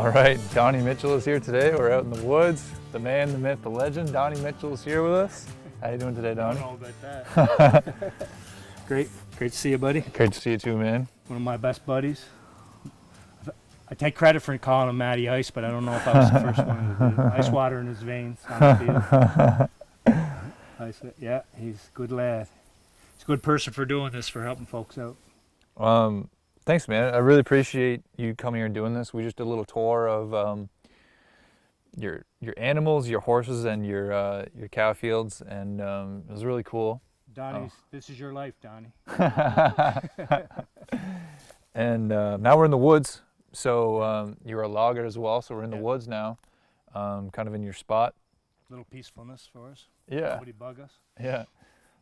All right, Donnie Mitchell is here today. We're out in the woods. The man, the myth, the legend, Donnie Mitchell is here with us. How you doing today, Donnie? I don't know about that. Great to see you, buddy. Great to see you too, man. One of my best buddies. I take credit for calling him Matty Ice, but I don't know if I was the first one to do it. Ice water in his veins on the field. Yeah, he's a good lad. He's a good person for doing this, for helping folks out. Thanks, man. I really appreciate you coming here and doing this. We just did a little tour of your animals, your horses, and your cow fields, and it was really cool. Donnie's, This is your life, Donnie. And now we're in the woods. So you're a logger as well, so we're in the woods now, kind of in your spot. Little peacefulness for us. Yeah. Nobody bug us. Yeah.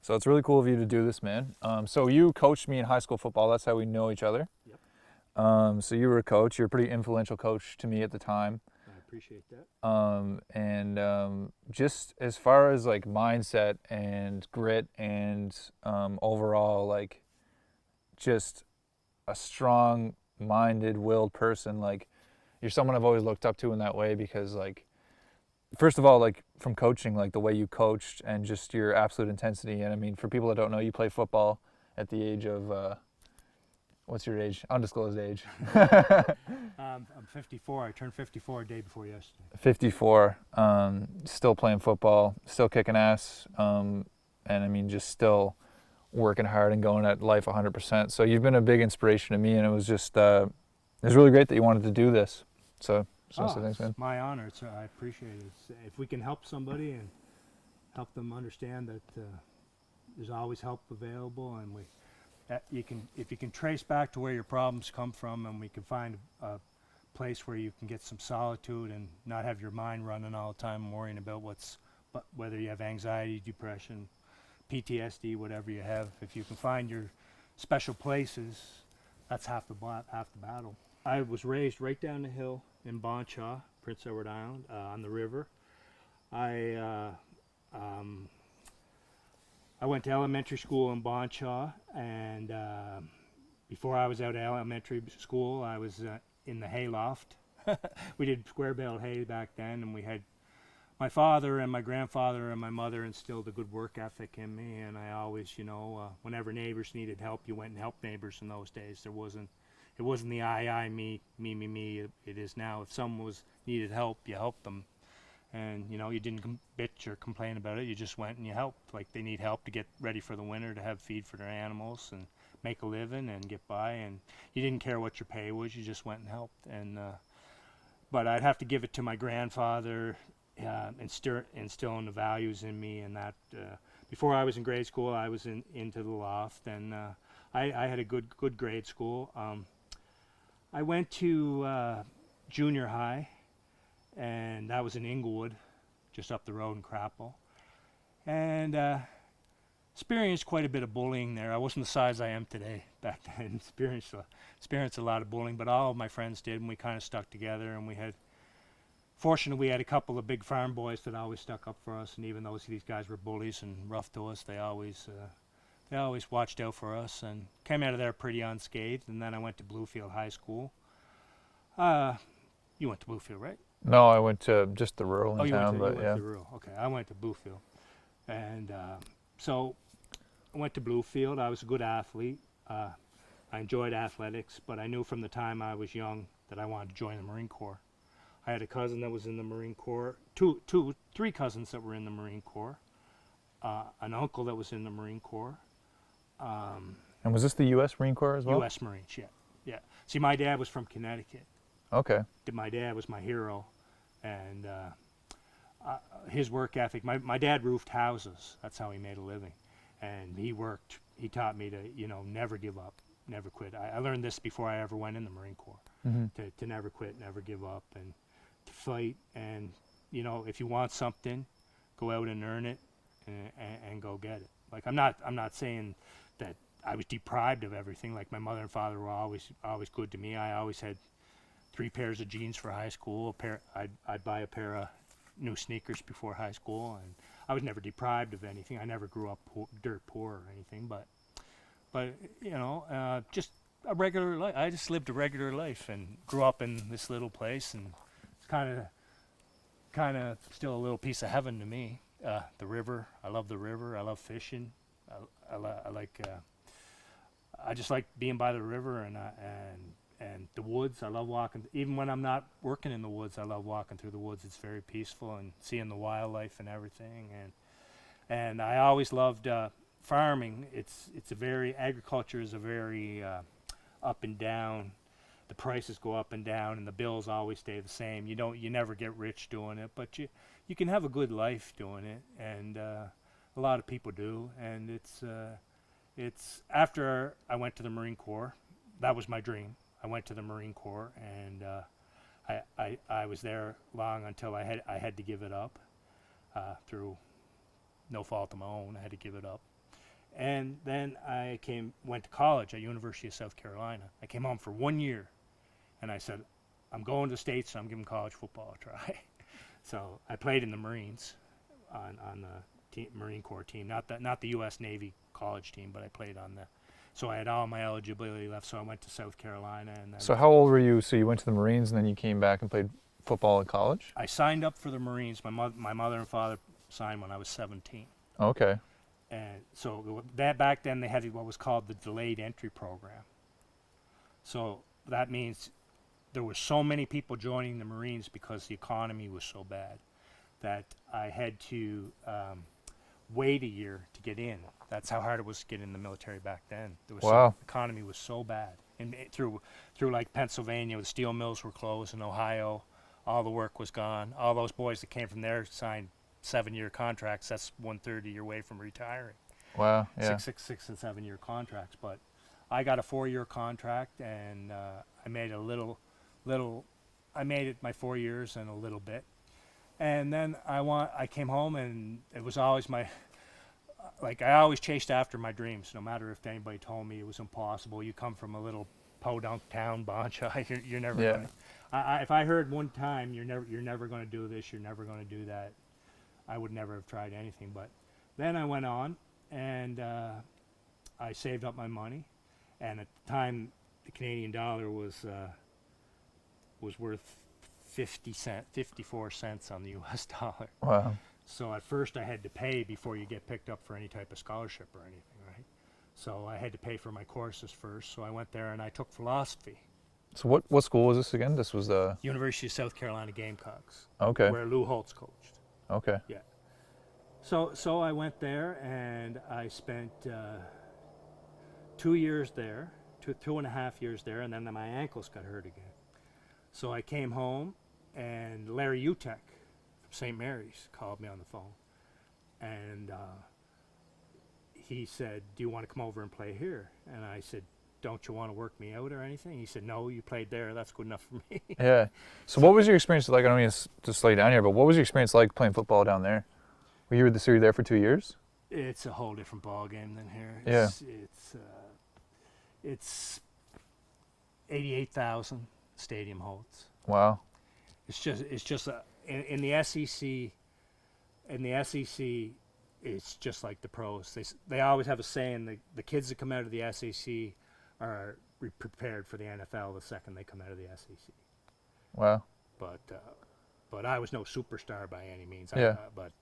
So it's really cool of you to do this, man. So you coached me in high school football. That's how we know each other. Yep. So you were a coach. You're a pretty influential coach to me at the time. I appreciate that. And just as far as like mindset and grit and overall, like just a strong minded, willed person, like you're someone I've always looked up to in that way, because like first of all, like from coaching, like the way you coached and just your absolute intensity. And I mean, for people that don't know, you play football at the age of what's your age? Undisclosed age. I'm 54. I turned 54 a day before yesterday. 54. Still playing football, still kicking ass, and I mean just still working hard and going at life 100%. So you've been a big inspiration to me, and it was just it was really great that you wanted to do this. So thanks, man. It's my honor. I appreciate it. If we can help somebody and help them understand that there's always help available, and if you can trace back to where your problems come from, and we can find a place where you can get some solitude and not have your mind running all the time worrying about whether you have anxiety, depression, PTSD, whatever you have. If you can find your special places, that's half the battle. I was raised right down the hill in Bonshaw, Prince Edward Island, on the river. I went to elementary school in Bonshaw, and before I was out of elementary school, I was in the hayloft. We did square-baled hay back then, and we had my father and my grandfather and my mother instilled a good work ethic in me, and I always, whenever neighbors needed help, you went and helped neighbors in those days. It wasn't the I, me. It is now. If someone needed help, you helped them. And, you didn't bitch or complain about it. You just went and you helped. Like, they need help to get ready for the winter, to have feed for their animals and make a living and get by. And you didn't care what your pay was. You just went and helped. And but I'd have to give it to my grandfather, instilling the values in me. And that before I was in grade school, I was into the loft. And I had a good grade school. I went to junior high, and that was in Inglewood, just up the road in Crapple, and experienced quite a bit of bullying there. I wasn't the size I am today back then. Experienced a lot of bullying, but all of my friends did, and we kind of stuck together. And fortunately, we had a couple of big farm boys that always stuck up for us, and even though these guys were bullies and rough to us, they always watched out for us and came out of there pretty unscathed. And then I went to Bluefield High School. You went to Bluefield, right? No, I went to just the rural in town, you but went to rural. Okay, I went to Bluefield, and so I went to Bluefield. I was a good athlete. I enjoyed athletics, but I knew from the time I was young that I wanted to join the Marine Corps. I had a cousin that was in the Marine Corps, three cousins that were in the Marine Corps, an uncle that was in the Marine Corps. And was this the U.S. Marine Corps as well? U.S. Marines, yeah. See, my dad was from Connecticut. Okay. My dad was my hero, and his work ethic. My dad roofed houses. That's how he made a living, and he worked. He taught me to, never give up, never quit. I learned this before I ever went in the Marine Corps, to never quit, never give up, and to fight. And if you want something, go out and earn it, and go get it. Like I'm not saying that I was deprived of everything. Like my mother and father were always good to me. I always had 3 pairs of jeans for high school. I'd buy a pair of new sneakers before high school, and I was never deprived of anything. I never grew up dirt poor or anything, but just a regular life. I just lived a regular life and grew up in this little place, and it's kind of still a little piece of heaven to me. The river, I love the river. I love fishing. I like. I just like being by the river and the woods. I love walking. Even when I'm not working in the woods, I love walking through the woods. It's very peaceful and seeing the wildlife and everything. And I always loved farming. Agriculture is a very up and down. The prices go up and down, and the bills always stay the same. You never get rich doing it, but you can have a good life doing it, and a lot of people do. And it's after I went to the Marine Corps, that was my dream. I went to the Marine Corps, and I was there long until I had to give it up through no fault of my own. I had to give it up. And then I went to college at University of South Carolina. I came home for 1 year, and I said, I'm going to the States, so I'm giving college football a try. So I played in the Marines on the Marine Corps team, not the U.S. Navy college team, but I played on the. So I had all my eligibility left, so I went to South Carolina. And then So how old were you? So you went to the Marines, and then you came back and played football in college? I signed up for the Marines. My mother and father signed when I was 17. Okay. And so that back then they had what was called the delayed entry program. So that means there were so many people joining the Marines because the economy was so bad that I had to wait a year to get in. That's how hard it was to get in the military back then. Wow. The economy was so bad. And through like Pennsylvania, the steel mills were closed. In Ohio, all the work was gone. All those boys that came from there signed 7-year contracts. That's 1/3 of your way from retiring. Wow. Yeah. Six and 7-year contracts. But I got a 4-year contract, and I made I made it my 4 years and a little bit. And then I came home, and it was always I always chased after my dreams, no matter if anybody told me it was impossible. You come from a little podunk town, Bonshaw, you're never Yeah. gonna. If I heard one time you're never going to do this, you're never going to do that, I would never have tried anything. But then I went on, and I saved up my money, and at the time the Canadian dollar was worth 54 cents on the U.S. dollar. Wow. So at first I had to pay before you get picked up for any type of scholarship or anything, right? So I had to pay for my courses first. So I went there and I took philosophy. So what school was this again? This was the University of South Carolina Gamecocks. Okay. Where Lou Holtz coached. Okay. Yeah. So I went there, and I spent 2 years there, 2.5 years there, and then my ankles got hurt again. So I came home, and Larry Utek from St. Mary's called me on the phone, and he said, "Do you want to come over and play here?" And I said, "Don't you want to work me out or anything?" He said, "No, you played there. That's good enough for me." Yeah. So what was your experience like? I don't mean to slow you down here, but what was your experience like playing football down there? Were you there for 2 years? It's a whole different ball game than here. Yeah. It's 88,000 stadium holds. Wow. It's just in the SEC. In the SEC, it's just like the pros. They always have a saying: the kids that come out of the SEC are prepared for the NFL the second they come out of the SEC. Wow. But I was no superstar by any means. Yeah. But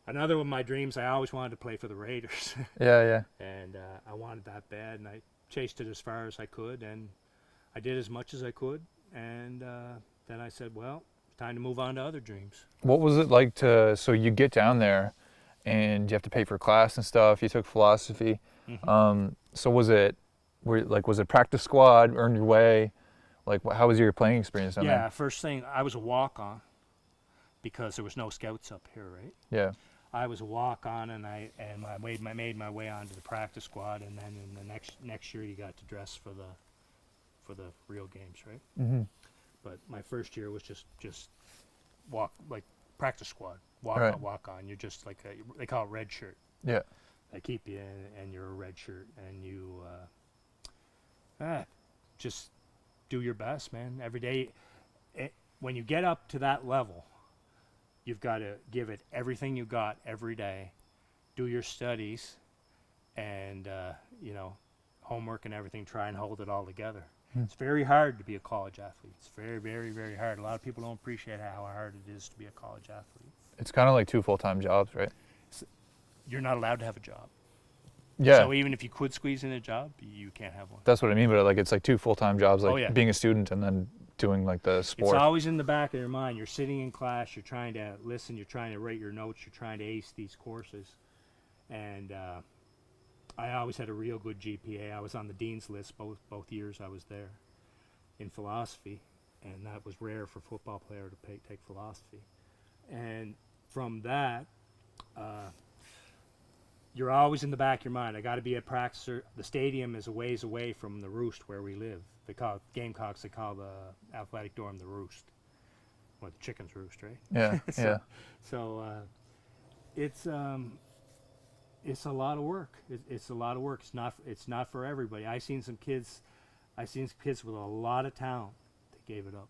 another one of my dreams, I always wanted to play for the Raiders. Yeah. And I wanted that bad, and I chased it as far as I could, and I did as much as I could. And then I said, well, it's time to move on to other dreams. What was it like so you get down there and you have to pay for class and stuff, you took philosophy. Mm-hmm. So was it practice squad, earn your way? Like, how was your playing experience down there? Yeah, first thing, I was a walk-on because there was no scouts up here, right? Yeah. I was a walk-on, and I made my way onto the practice squad, and then in the next year you got to dress for the real games, right? Mm-hmm. But my first year was just practice squad, Right. walk on. You're just like they call it red shirt. Yeah. They keep you in, and you're a red shirt, and you just do your best, man. Every day, when you get up to that level, you've got to give it everything you got every day. Do your studies, and homework and everything, try and hold it all together. It's very hard to be a college athlete. It's very, very, very hard. A lot of people don't appreciate how hard it is to be a college athlete. It's kind of like 2 full-time jobs, right? You're not allowed to have a job. Yeah. So even if you could squeeze in a job, you can't have one. That's what I mean, but like it's like 2 full-time jobs, like Oh, yeah. being a student and then doing like the sport. It's always in the back of your mind. You're sitting in class, you're trying to listen, you're trying to write your notes, you're trying to ace these courses. And I always had a real good GPA. I was on the dean's list both years I was there in philosophy, and that was rare for a football player to take philosophy. And from that, you're always in the back of your mind. I got to be a practicer. The stadium is a ways away from the Roost where we live. They call it Gamecocks. They call the athletic dorm the Roost, or the chickens roost, right? Yeah, yeah. So it's a lot of work. It's a lot of work. It's not for everybody. I seen some kids with a lot of talent that gave it up.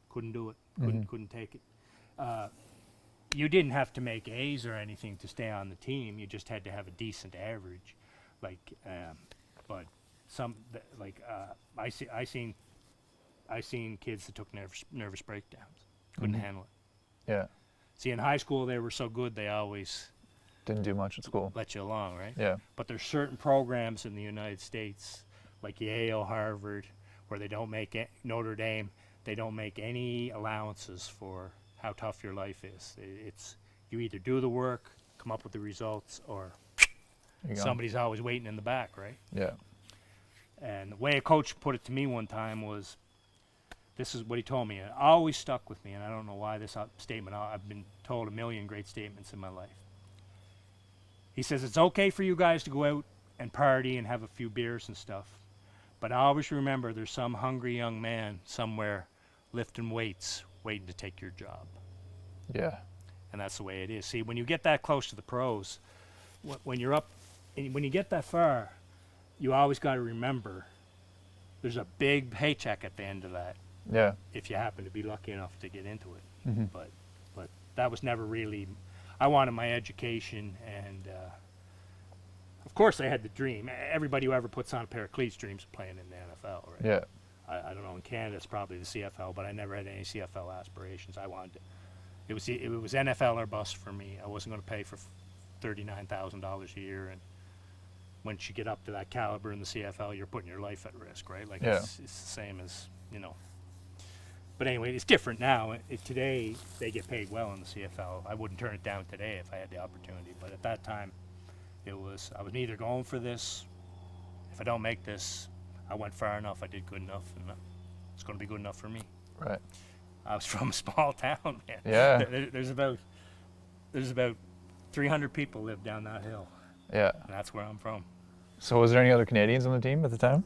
Couldn't do it. Couldn't take it. You didn't have to make A's or anything to stay on the team. You just had to have a decent average. But I seen kids that took nervous breakdowns. Couldn't handle it. Yeah. See, in high school they were so good they always Didn't do much at school. let you along, right? Yeah. But there's certain programs in the United States, like Yale, Harvard, where they don't make Notre Dame. They don't make any allowances for how tough your life is. It's you either do the work, come up with the results, or somebody's always waiting in the back, right? Yeah. And the way a coach put it to me one time was, this is what he told me. It always stuck with me, and I don't know why this statement. I've been told a million great statements in my life. He says, it's okay for you guys to go out and party and have a few beers and stuff, but always remember there's some hungry young man somewhere lifting weights waiting to take your job. Yeah. And that's the way it is. See, when you get that close to the pros, when you're up, and when you get that far, you always got to remember there's a big paycheck at the end of that. Yeah. If you happen to be lucky enough to get into it. Mm-hmm. But that was never really, I wanted my education, and of course I had the dream. Everybody who ever puts on a pair of cleats dreams of playing in the NFL, right? Yeah. I don't know, in Canada it's probably the CFL, but I never had any CFL aspirations. I wanted to, it was NFL or bust for me. I wasn't going to pay for $39,000 a year, and once you get up to that caliber in the CFL, you're putting your life at risk, right? Like it's the same as, you know. But anyway, it's different now. Today, they get paid well in the CFL. I wouldn't turn it down today if I had the opportunity. But at that time, I was either going for this. If I don't make this, I went far enough, I did good enough, and it's going to be good enough for me. Right. I was from a small town, man. Yeah. There's about 300 people live down that hill. Yeah. And that's where I'm from. So was there any other Canadians on the team at the time?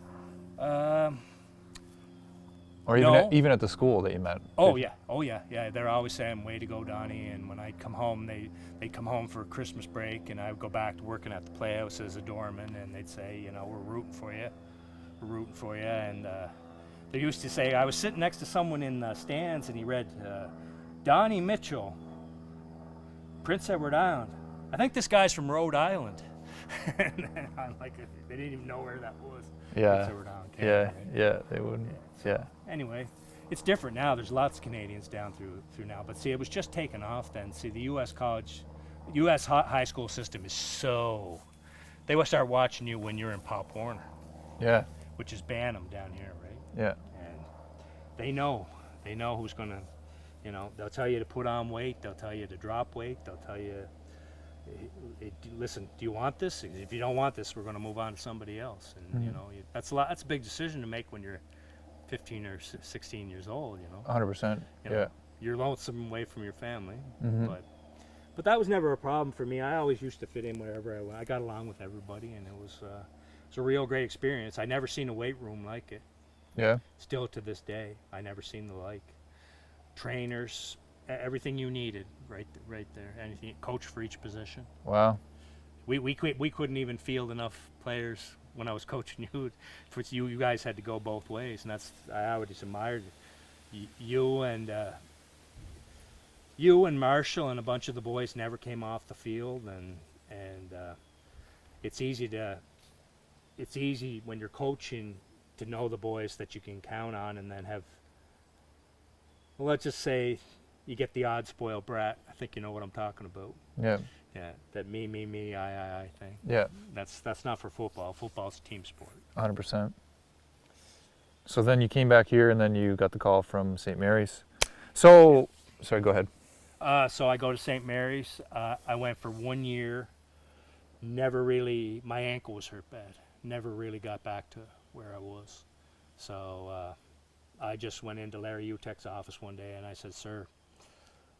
Or no. even at the school that you met? Oh yeah. They're always saying, "Way to go, Donnie." And when I'd come home, they'd come home for Christmas break, and I would go back to working at the Playhouse as a doorman, and they'd say, "You know, we're rooting for you." And they used to say, I was sitting next to someone in the stands, and he read, "Donnie Mitchell, Prince Edward Island. I think this guy's from Rhode Island." And I'm like, they didn't even know where that was. Yeah. Prince Edward Island, Yeah. Canada, right? Yeah. They wouldn't. Yeah. Anyway, it's different now. There's lots of Canadians down through now. But see, it was just taken off then. See, the U.S. high school system is so, they will start watching you when you're in Pop Warner. Yeah. Which is Bantam down here, right? Yeah. And they know who's going to, you know, they'll tell you to put on weight. They'll tell you to drop weight. They'll tell you, listen, do you want this? If you don't want this, we're going to move on to somebody else. And, you know, that's a big decision to make when you're 15 or 16 years old, you know. 100%. You know, Yeah. You're lonesome away from your family. Mm-hmm. But that was never a problem for me. I always used to fit in wherever I went. I got along with everybody, and it was a real great experience. I never seen a weight room like it. Yeah. Still to this day, I never seen the like. Trainers, everything you needed, right there. Anything, coach for each position. Wow. We couldn't even field enough players when I was coaching you. For you guys had to go both ways, and I always admired you and Marshall and a bunch of the boys never came off the field, and it's easy it's easy when you're coaching to know the boys that you can count on, and then have, well, let's just say you get the odd spoiled brat. I think you know what I'm talking about. Yeah. Yeah, that me, I thing. Yeah. That's not for football. Football's a team sport. 100%. So then you came back here, and then you got the call from St. Mary's. So, sorry, go ahead. So I go to St. Mary's. I went for 1 year. Never really, my ankle was hurt bad. Never really got back to where I was. So I just went into Larry Utek's office one day and I said, "Sir,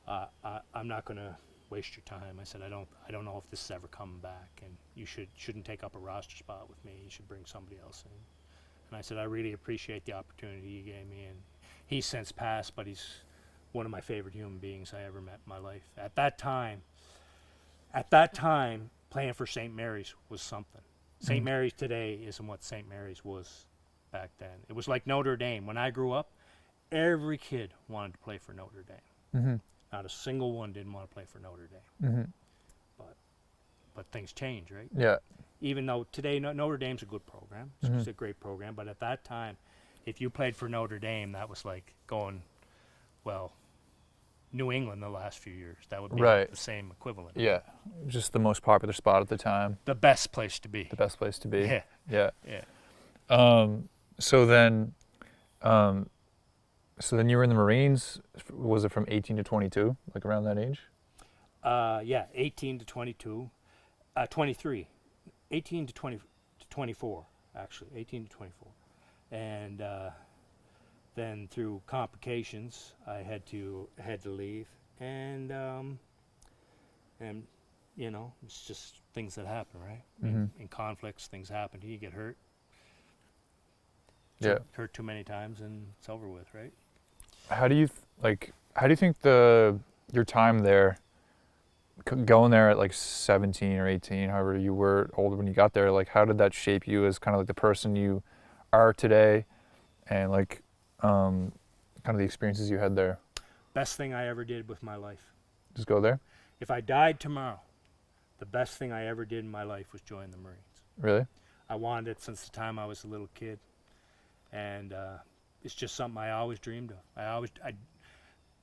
I'm not going to waste your time." I said, I don't know if this is ever coming back, and you shouldn't take up a roster spot with me. You should bring somebody else in. And I said, "I really appreciate the opportunity you gave me." And he's since passed, but he's one of my favorite human beings I ever met in my life. At that time, playing for St. Mary's was something. St. Mary's today isn't what St. Mary's was back then. It was like Notre Dame. When I grew up, every kid wanted to play for Notre Dame. Mm-hmm. Not a single one didn't want to play for Notre Dame. Mm-hmm. But things change, right? Yeah. Even though today Notre Dame's a good program. It's a great program. But at that time, if you played for Notre Dame, that was like going, well, New England the last few years. That would be Right. the same equivalent. Yeah. Just the most popular spot at the time. The best place to be. The best place to be. Yeah. Yeah. Yeah. So then you were in the Marines. Was it from 18 to 22, like around that age? Yeah, 18 to 22. 23. 18 to 24, actually. 18 to 24. And then through complications, I had to leave. And you know, it's just things that happen, right? In conflicts, things happen. You get hurt. Yeah. Hurt too many times, and it's over with, right? How do you think your time there, going there at like 17 or 18, however you were older when you got there, like how did that shape you as kind of like the person you are today, and like kind of the experiences you had there? Best thing I ever did with my life. Just go there? If I died tomorrow, the best thing I ever did in my life was join the Marines. Really? I wanted it since the time I was a little kid, and it's just something I always dreamed of.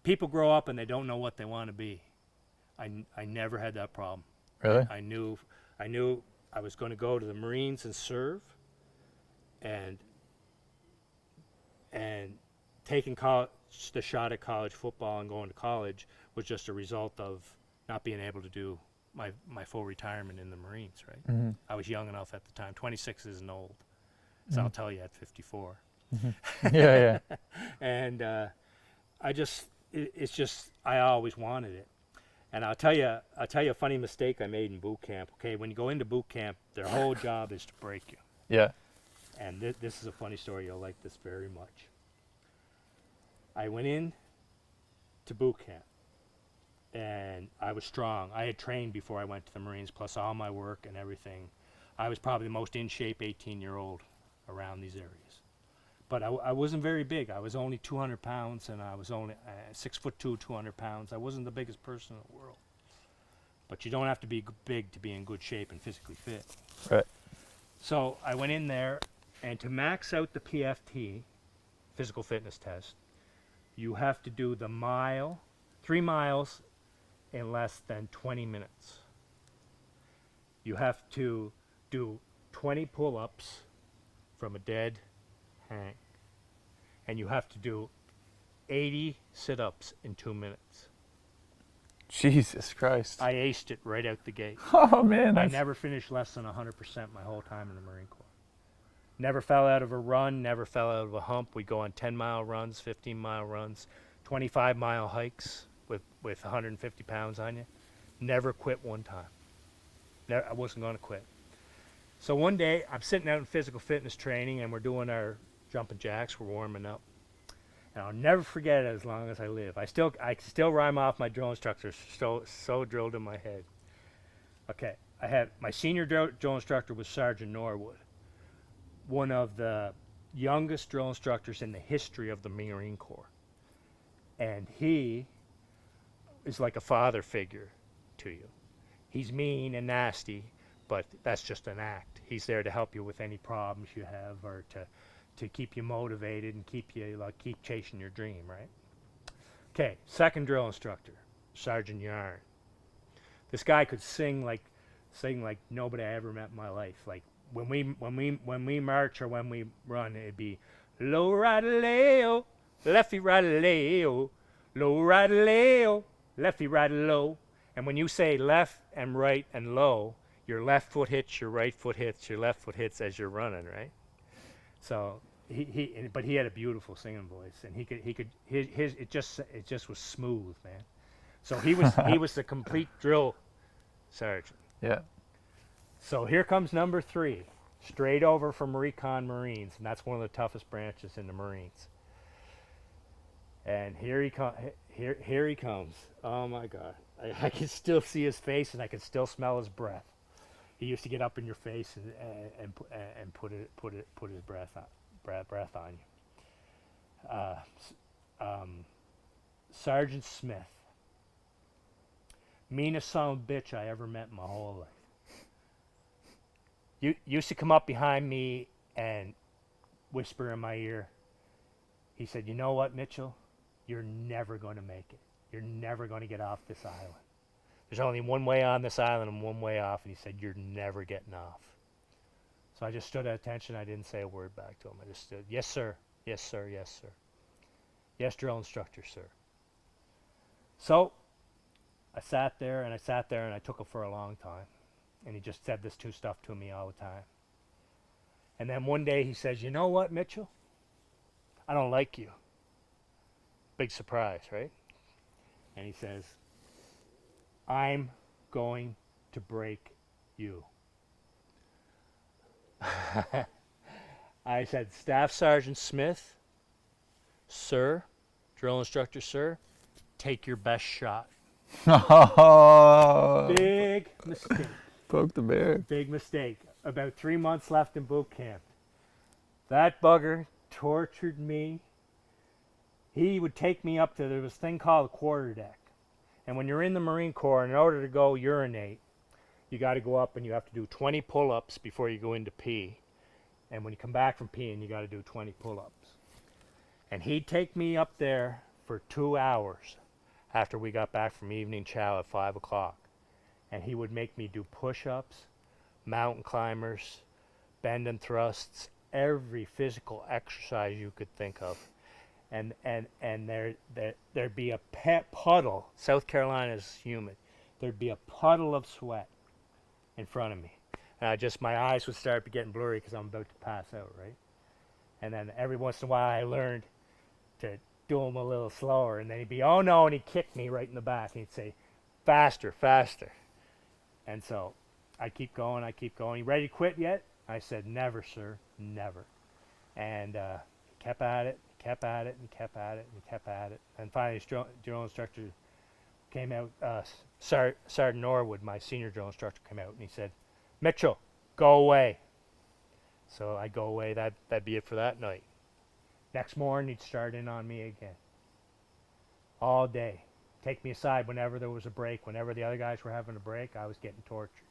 People grow up and they don't know what they want to be. I never had that problem. Really? I knew I was going to go to the Marines and serve, and taking the shot at college football and going to college was just a result of not being able to do my full retirement in the Marines, right? Mm-hmm. I was young enough at the time. 26 isn't old, so I'll tell you at 54. Mm-hmm. Yeah. And I always wanted it. And I'll tell you a funny mistake I made in boot camp. Okay, when you go into boot camp, their whole job is to break you. Yeah. And this is a funny story. You'll like this very much. I went in to boot camp, and I was strong. I had trained before I went to the Marines, plus all my work and everything. I was probably the most in-shape 18-year-old around these areas. But I wasn't very big. I was only 200 pounds, and I was only 6'2", 200 pounds. I wasn't the biggest person in the world. But you don't have to be big to be in good shape and physically fit. Right. So I went in there, and to max out the PFT, physical fitness test, you have to do the 3 miles in less than 20 minutes. You have to do 20 pull-ups from a dead hang. And you have to do 80 sit-ups in 2 minutes. Jesus Christ. I aced it right out the gate. Oh man. I never finished less than 100% my whole time in the Marine Corps. Never fell out of a run, never fell out of a hump. We'd go on 10-mile runs, 15-mile runs, 25-mile hikes with 150 pounds on you. Never quit one time. I wasn't going to quit. So one day, I'm sitting out in physical fitness training, and we're doing our jumping jacks. We're warming up. And I'll never forget it as long as I live. I still rhyme off my drill instructor, so drilled in my head. Okay, I had my senior drill instructor was Sergeant Norwood, one of the youngest drill instructors in the history of the Marine Corps. And he is like a father figure to you. He's mean and nasty, but that's just an act. he's there to help you with any problems you have, or to keep you motivated and keep you keep chasing your dream, right? Okay, second drill instructor, Sergeant Yarn. This guy could sing like nobody I ever met in my life. Like when we march or when we run, it'd be low right-a-lay-o, lefty right-a-lay-o, low right-a-lay-o, lefty right-a-low. And when you say left and right and low, your left foot hits, your right foot hits, your left foot hits as you're running, right? So but he had a beautiful singing voice, and it just was smooth, man. So he was the complete drill sergeant. Yeah. So here comes number 3, straight over from Recon Marines, and that's one of the toughest branches in the Marines. And here he comes. Oh my God, I can still see his face, and I can still smell his breath. He used to get up in your face and put his breath on you. Sergeant Smith, meanest son of a bitch I ever met in my whole life. You used to come up behind me and whisper in my ear. He said, "You know what, Mitchell? You're never going to make it. You're never going to get off this island. There's only one way on this island and one way off." And he said, "You're never getting off." So I just stood at attention. I didn't say a word back to him. I just stood, "Yes, sir. Yes, sir. Yes, sir. Yes, drill instructor, sir." So I sat there and I took it for a long time. And he just said this two stuff to me all the time. And then one day he says, "You know what, Mitchell? I don't like you." Big surprise, right? And he says, "I'm going to break you." I said, "Staff Sergeant Smith, sir, drill instructor, sir, take your best shot." Big mistake. Poke the bear. Big mistake. About 3 months left in boot camp. That bugger tortured me. He would take me up to, there was a thing called a quarterdeck. And when you're in the Marine Corps, in order to go urinate, you got to go up and you have to do 20 pull-ups before you go into pee. And when you come back from peeing, you got to do 20 pull-ups. And he'd take me up there for 2 hours after we got back from evening chow at 5 o'clock. And he would make me do push-ups, mountain climbers, bend and thrusts, every physical exercise you could think of. And there'd be a puddle. South Carolina's humid. There'd be a puddle of sweat in front of me. And my eyes would start getting blurry because I'm about to pass out, right? And then every once in a while I learned to do them a little slower. And then he'd be, "Oh no," and he'd kick me right in the back. And he'd say, "Faster, faster." And so I keep going. "You ready to quit yet?" I said, "Never, sir, never." And he kept at it. Kept at it and kept at it and kept at it. And finally, his drill instructor came out, Sergeant Norwood, my senior drill instructor, came out and he said, "Mitchell, go away." So I go away. That'd be it for that night. Next morning, he'd start in on me again. All day. Take me aside whenever there was a break. Whenever the other guys were having a break, I was getting tortured.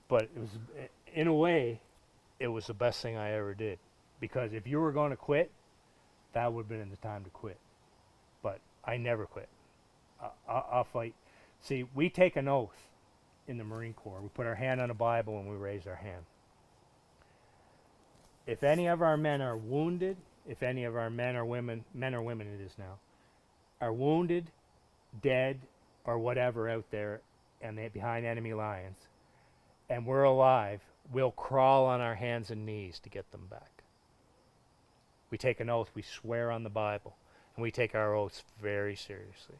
But it was, in a way, it was the best thing I ever did. Because if you were going to quit, that would have been the time to quit. But I never quit. I'll fight. See, we take an oath in the Marine Corps. We put our hand on a Bible and we raise our hand. If any of our men are wounded, if any of our men or women it is now, are wounded, dead, or whatever out there and they're behind enemy lines, and we're alive, we'll crawl on our hands and knees to get them back. We take an oath, we swear on the Bible, and we take our oaths very seriously.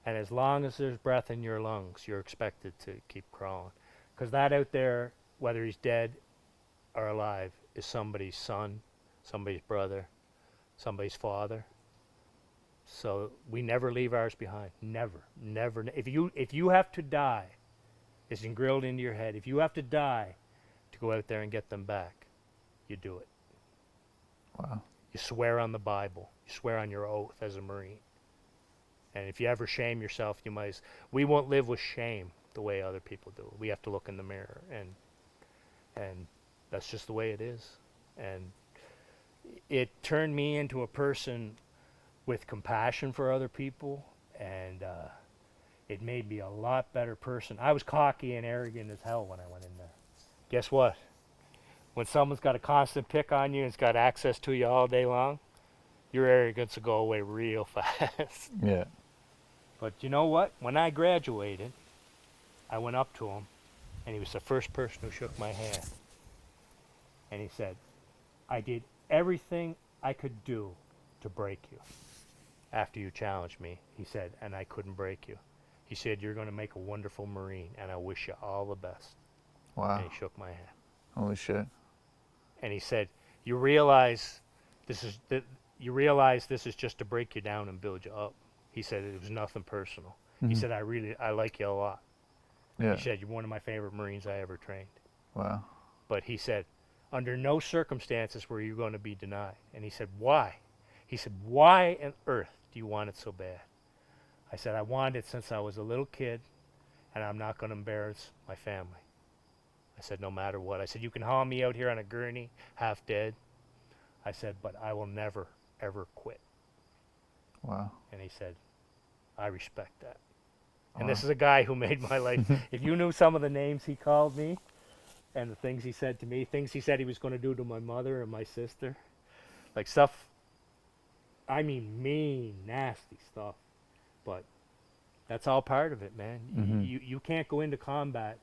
And as long as there's breath in your lungs, you're expected to keep crawling. Because that out there, whether he's dead or alive, is somebody's son, somebody's brother, somebody's father. So we never leave ours behind. Never, never. If you have to die, it's ingrained into your head. If you have to die to go out there and get them back, you do it. Wow. You swear on the Bible. You swear on your oath as a Marine. And if you ever shame yourself, we won't live with shame. the way other people do. We have to look in the mirror, and that's just the way it is. And it turned me into a person with compassion for other people, and it made me a lot better person. I was cocky and arrogant as hell when I went in there. Guess what? When someone's got a constant pick on you and has got access to you all day long, your arrogance will go away real fast. Yeah. But you know what? When I graduated, I went up to him, and he was the first person who shook my hand. And he said, I did everything I could do to break you after you challenged me. He said, and I couldn't break you. He said, you're going to make a wonderful Marine, and I wish you all the best. Wow. And he shook my hand. Holy shit. And he said, you realize this is just to break you down and build you up. He said it was nothing personal. He said, I like you a lot. Yeah. He said, you're one of my favorite Marines I ever trained. Wow. But he said, under no circumstances were you going to be denied. And he said, why? He said, why on earth do you want it so bad? I said, I wanted it since I was a little kid, and I'm not going to embarrass my family. I said, no matter what. I said, you can haul me out here on a gurney, half dead. I said, but I will never, ever quit. Wow. And he said, I respect that. Wow. And this is a guy who made my life. If you knew some of the names he called me and the things he said to me, things he said he was going to do to my mother and my sister, like stuff, I mean mean, nasty stuff. But that's all part of it, man. You can't go into combat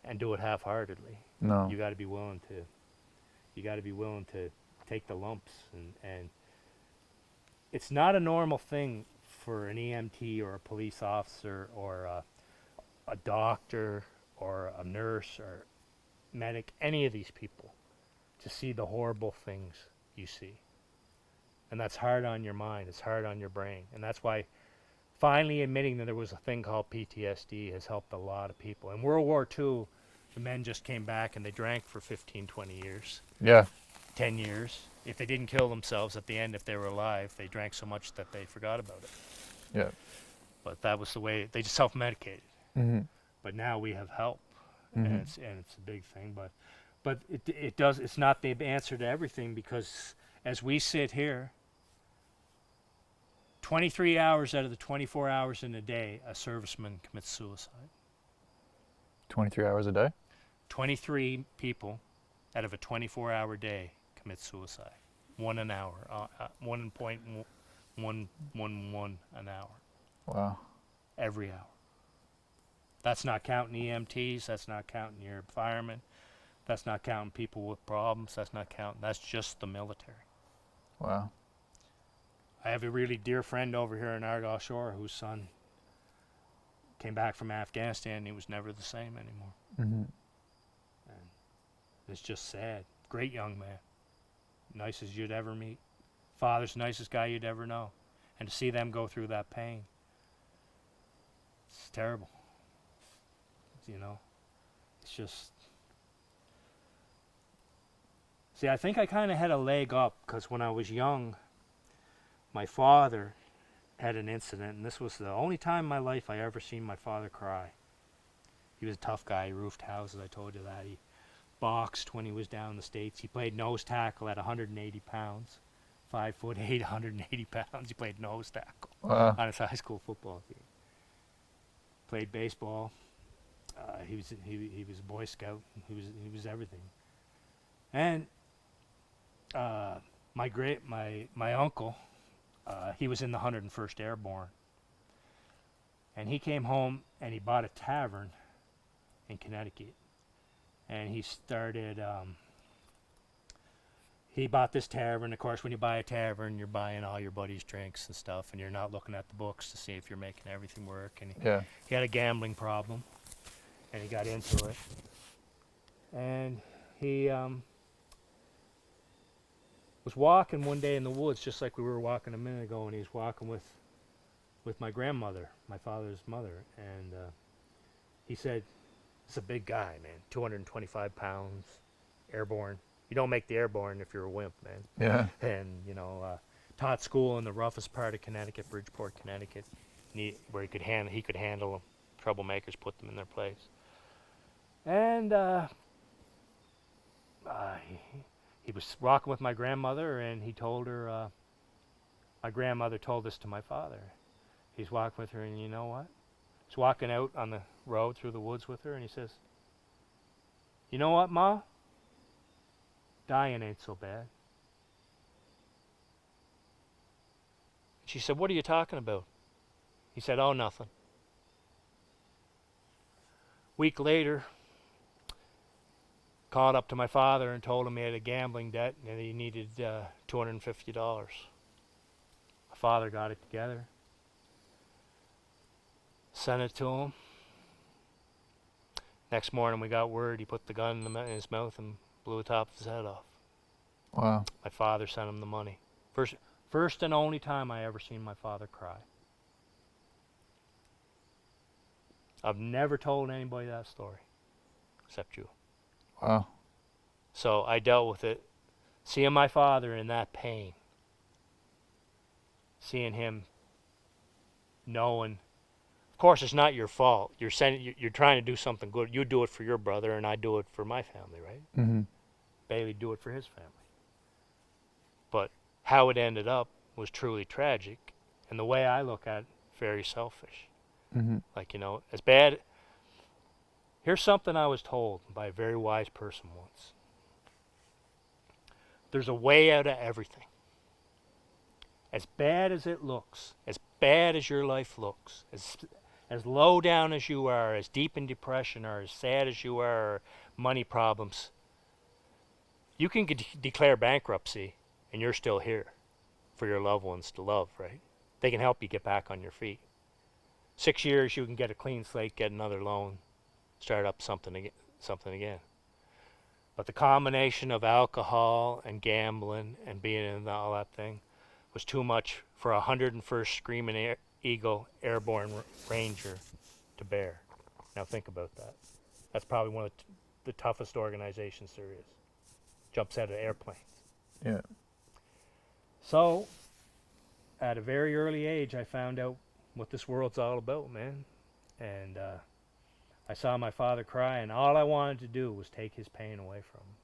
and do it half-heartedly. No. You got to be willing to take the lumps, and it's not a normal thing for an EMT or a police officer or a doctor or a nurse or medic, any of these people, to see the horrible things you see. And that's hard on your mind, it's hard on your brain. And that's why finally admitting that there was a thing called PTSD has helped a lot of people. In World War II, the men just came back and they drank for 15, 20 years. Yeah. 10 years. If they didn't kill themselves at the end, if they were alive, they drank so much that they forgot about it. Yeah. But that was the way, they just self-medicated. But now we have help, and it's a big thing. But it's not the answer to everything, because as we sit here, 23 hours out of the 24 hours in a day, a serviceman commits suicide. 23 hours a day? 23 people out of a 24-hour day commit suicide. 1 an hour, 1.111 an hour. Wow. Every hour. That's not counting EMTs, that's not counting your firemen, that's not counting people with problems, that's just the military. Wow. I have a really dear friend over here in Argyle Shore whose son came back from Afghanistan and he was never the same anymore. And it's just sad. Great young man. Nicest you'd ever meet. Father's nicest guy you'd ever know. And to see them go through that pain, it's terrible. You know, it's just... See, I think I kind of had a leg up, because when I was young, my father had an incident, and this was the only time in my life I ever seen my father cry. He was a tough guy. He roofed houses, I told you that. He boxed when he was down in the States. He played nose tackle at 180 pounds. 5'8", 180 pounds. He played nose tackle on his high school football team. Played baseball. He was a Boy Scout. He was everything. And my uncle, he was in the 101st Airborne, and he came home and he bought a tavern in Connecticut, and he started. He bought this tavern. Of course, when you buy a tavern, you're buying all your buddies' drinks and stuff, and you're not looking at the books to see if you're making everything work. And he had a gambling problem, and he got into it, and he was walking one day in the woods, just like we were walking a minute ago, and he was walking with my grandmother, my father's mother, and he said, "It's a big guy, man, 225 pounds, airborne. You don't make the airborne if you're a wimp, man." Yeah. And, you know, taught school in the roughest part of Connecticut, Bridgeport, Connecticut, where he could handle Troublemakers put them in their place. And he was walking with my grandmother, and he told her, my grandmother told this to my father. He's walking with her, and you know what? He's walking out on the road through the woods with her, and he says, "You know what, Ma? Dying ain't so bad." She said, "What are you talking about?" He said, "Oh, nothing." Week later, called up to my father and told him he had a gambling debt and he needed $250. My father got it together, sent it to him. Next morning we got word he put the gun in his mouth and blew the top of his head off. Wow. My father sent him the money. First and only time I ever seen my father cry. I've never told anybody that story, except you. Wow. So I dealt with it, seeing my father in that pain, seeing him knowing, of course it's not your fault. You're trying to do something good. You do it for your brother, and I do it for my family, right? Mm-hmm. Bailey do it for his family. But how it ended up was truly tragic, and the way I look at it, very selfish. Mm-hmm. Like, as bad. Here's something I was told by a very wise person once. There's a way out of everything. As bad as it looks, as bad as your life looks, as low down as you are, as deep in depression, or as sad as you are, or money problems, you can declare bankruptcy and you're still here for your loved ones to love, right? They can help you get back on your feet. 6 years, you can get a clean slate, get another loan, start up something again. But the combination of alcohol and gambling and being in all that thing was too much for a 101st Screaming Eagle Airborne Ranger to bear. Now think about that. That's probably one of the toughest organizations there is. Jumps out of airplanes. Yeah. So, at a very early age, I found out what this world's all about, man. And I saw my father cry, and all I wanted to do was take his pain away from him.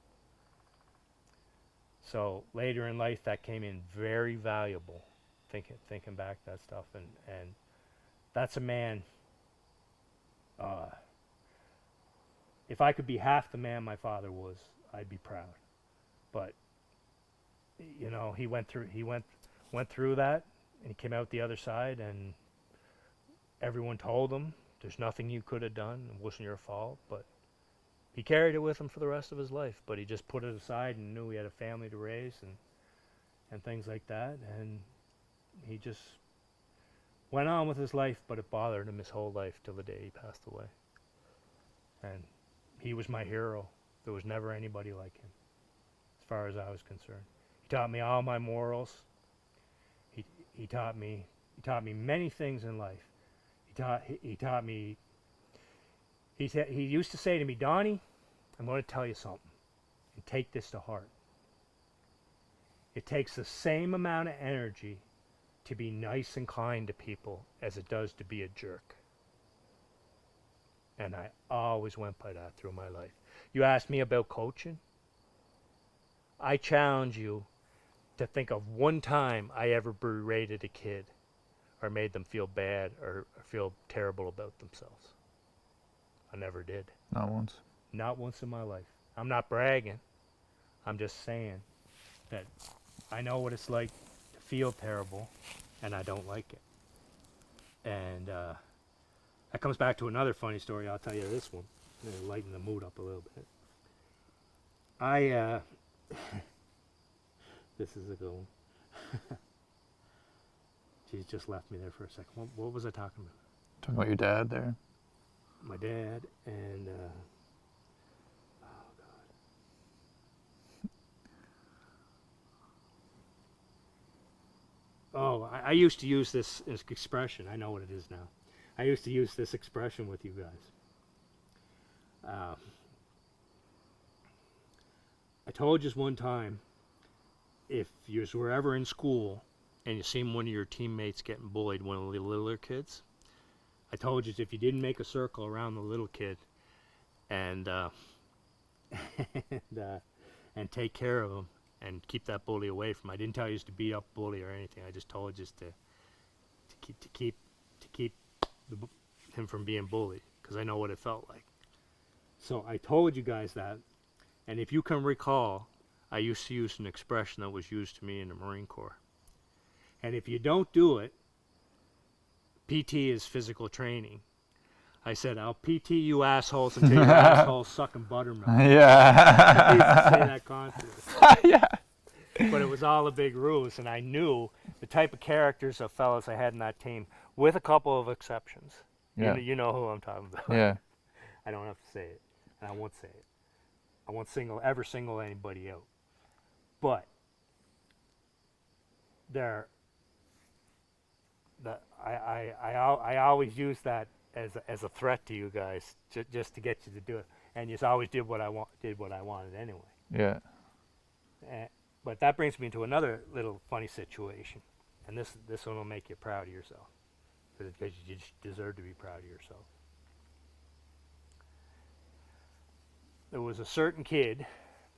So later in life, that came in very valuable, thinking back that stuff. And that's a man. If I could be half the man my father was, I'd be proud. But he went through that, and he came out the other side, and everyone told him there's nothing you could have done. It wasn't your fault, but he carried it with him for the rest of his life. But he just put it aside and knew he had a family to raise and things like that. And he just went on with his life, but it bothered him his whole life till the day he passed away. And he was my hero. There was never anybody like him, as far as I was concerned. He taught me all my morals. He taught me many things in life. He taught me. He used to say to me, "Donnie, I'm going to tell you something, and take this to heart. It takes the same amount of energy to be nice and kind to people as it does to be a jerk." And I always went by that through my life. You asked me about coaching. I challenge you to think of one time I ever berated a kid or made them feel bad or feel terrible about themselves. I never did. Not once. Not once in my life. I'm not bragging. I'm just saying that I know what it's like to feel terrible, and I don't like it. And that comes back to another funny story. I'll tell you this one. It'll lighten the mood up a little bit. This is a good one. She's just left me there for a second. What was I talking about? Talking about your dad there. My dad and I used to use this expression. I know what it is now. I used to use this expression with you guys. I told you one time, if you were ever in school and you seen one of your teammates getting bullied, one of the littler kids, I told you if you didn't make a circle around the little kid and and take care of him and keep that bully away from him. I didn't tell you to beat up bully or anything. I just told you just to keep him from being bullied, because I know what it felt like. So I told you guys that, and if you can recall, I used to use an expression that was used to me in the Marine Corps. And if you don't do it, PT is physical training. I said, I'll PT you assholes until your assholes sucking buttermilk. Yeah. I used to say that constantly. Yeah. But it was all a big ruse, and I knew the type of characters of fellas I had in that team, with a couple of exceptions. Yeah. You know who I'm talking about. Yeah. I don't have to say it, and I won't say it. I won't ever single anybody out. But I always use that as a threat to you guys, just to get you to do it, and you always did what I wanted anyway. Yeah. But that brings me to another little funny situation, and this one will make you proud of yourself, because you just deserve to be proud of yourself. There was a certain kid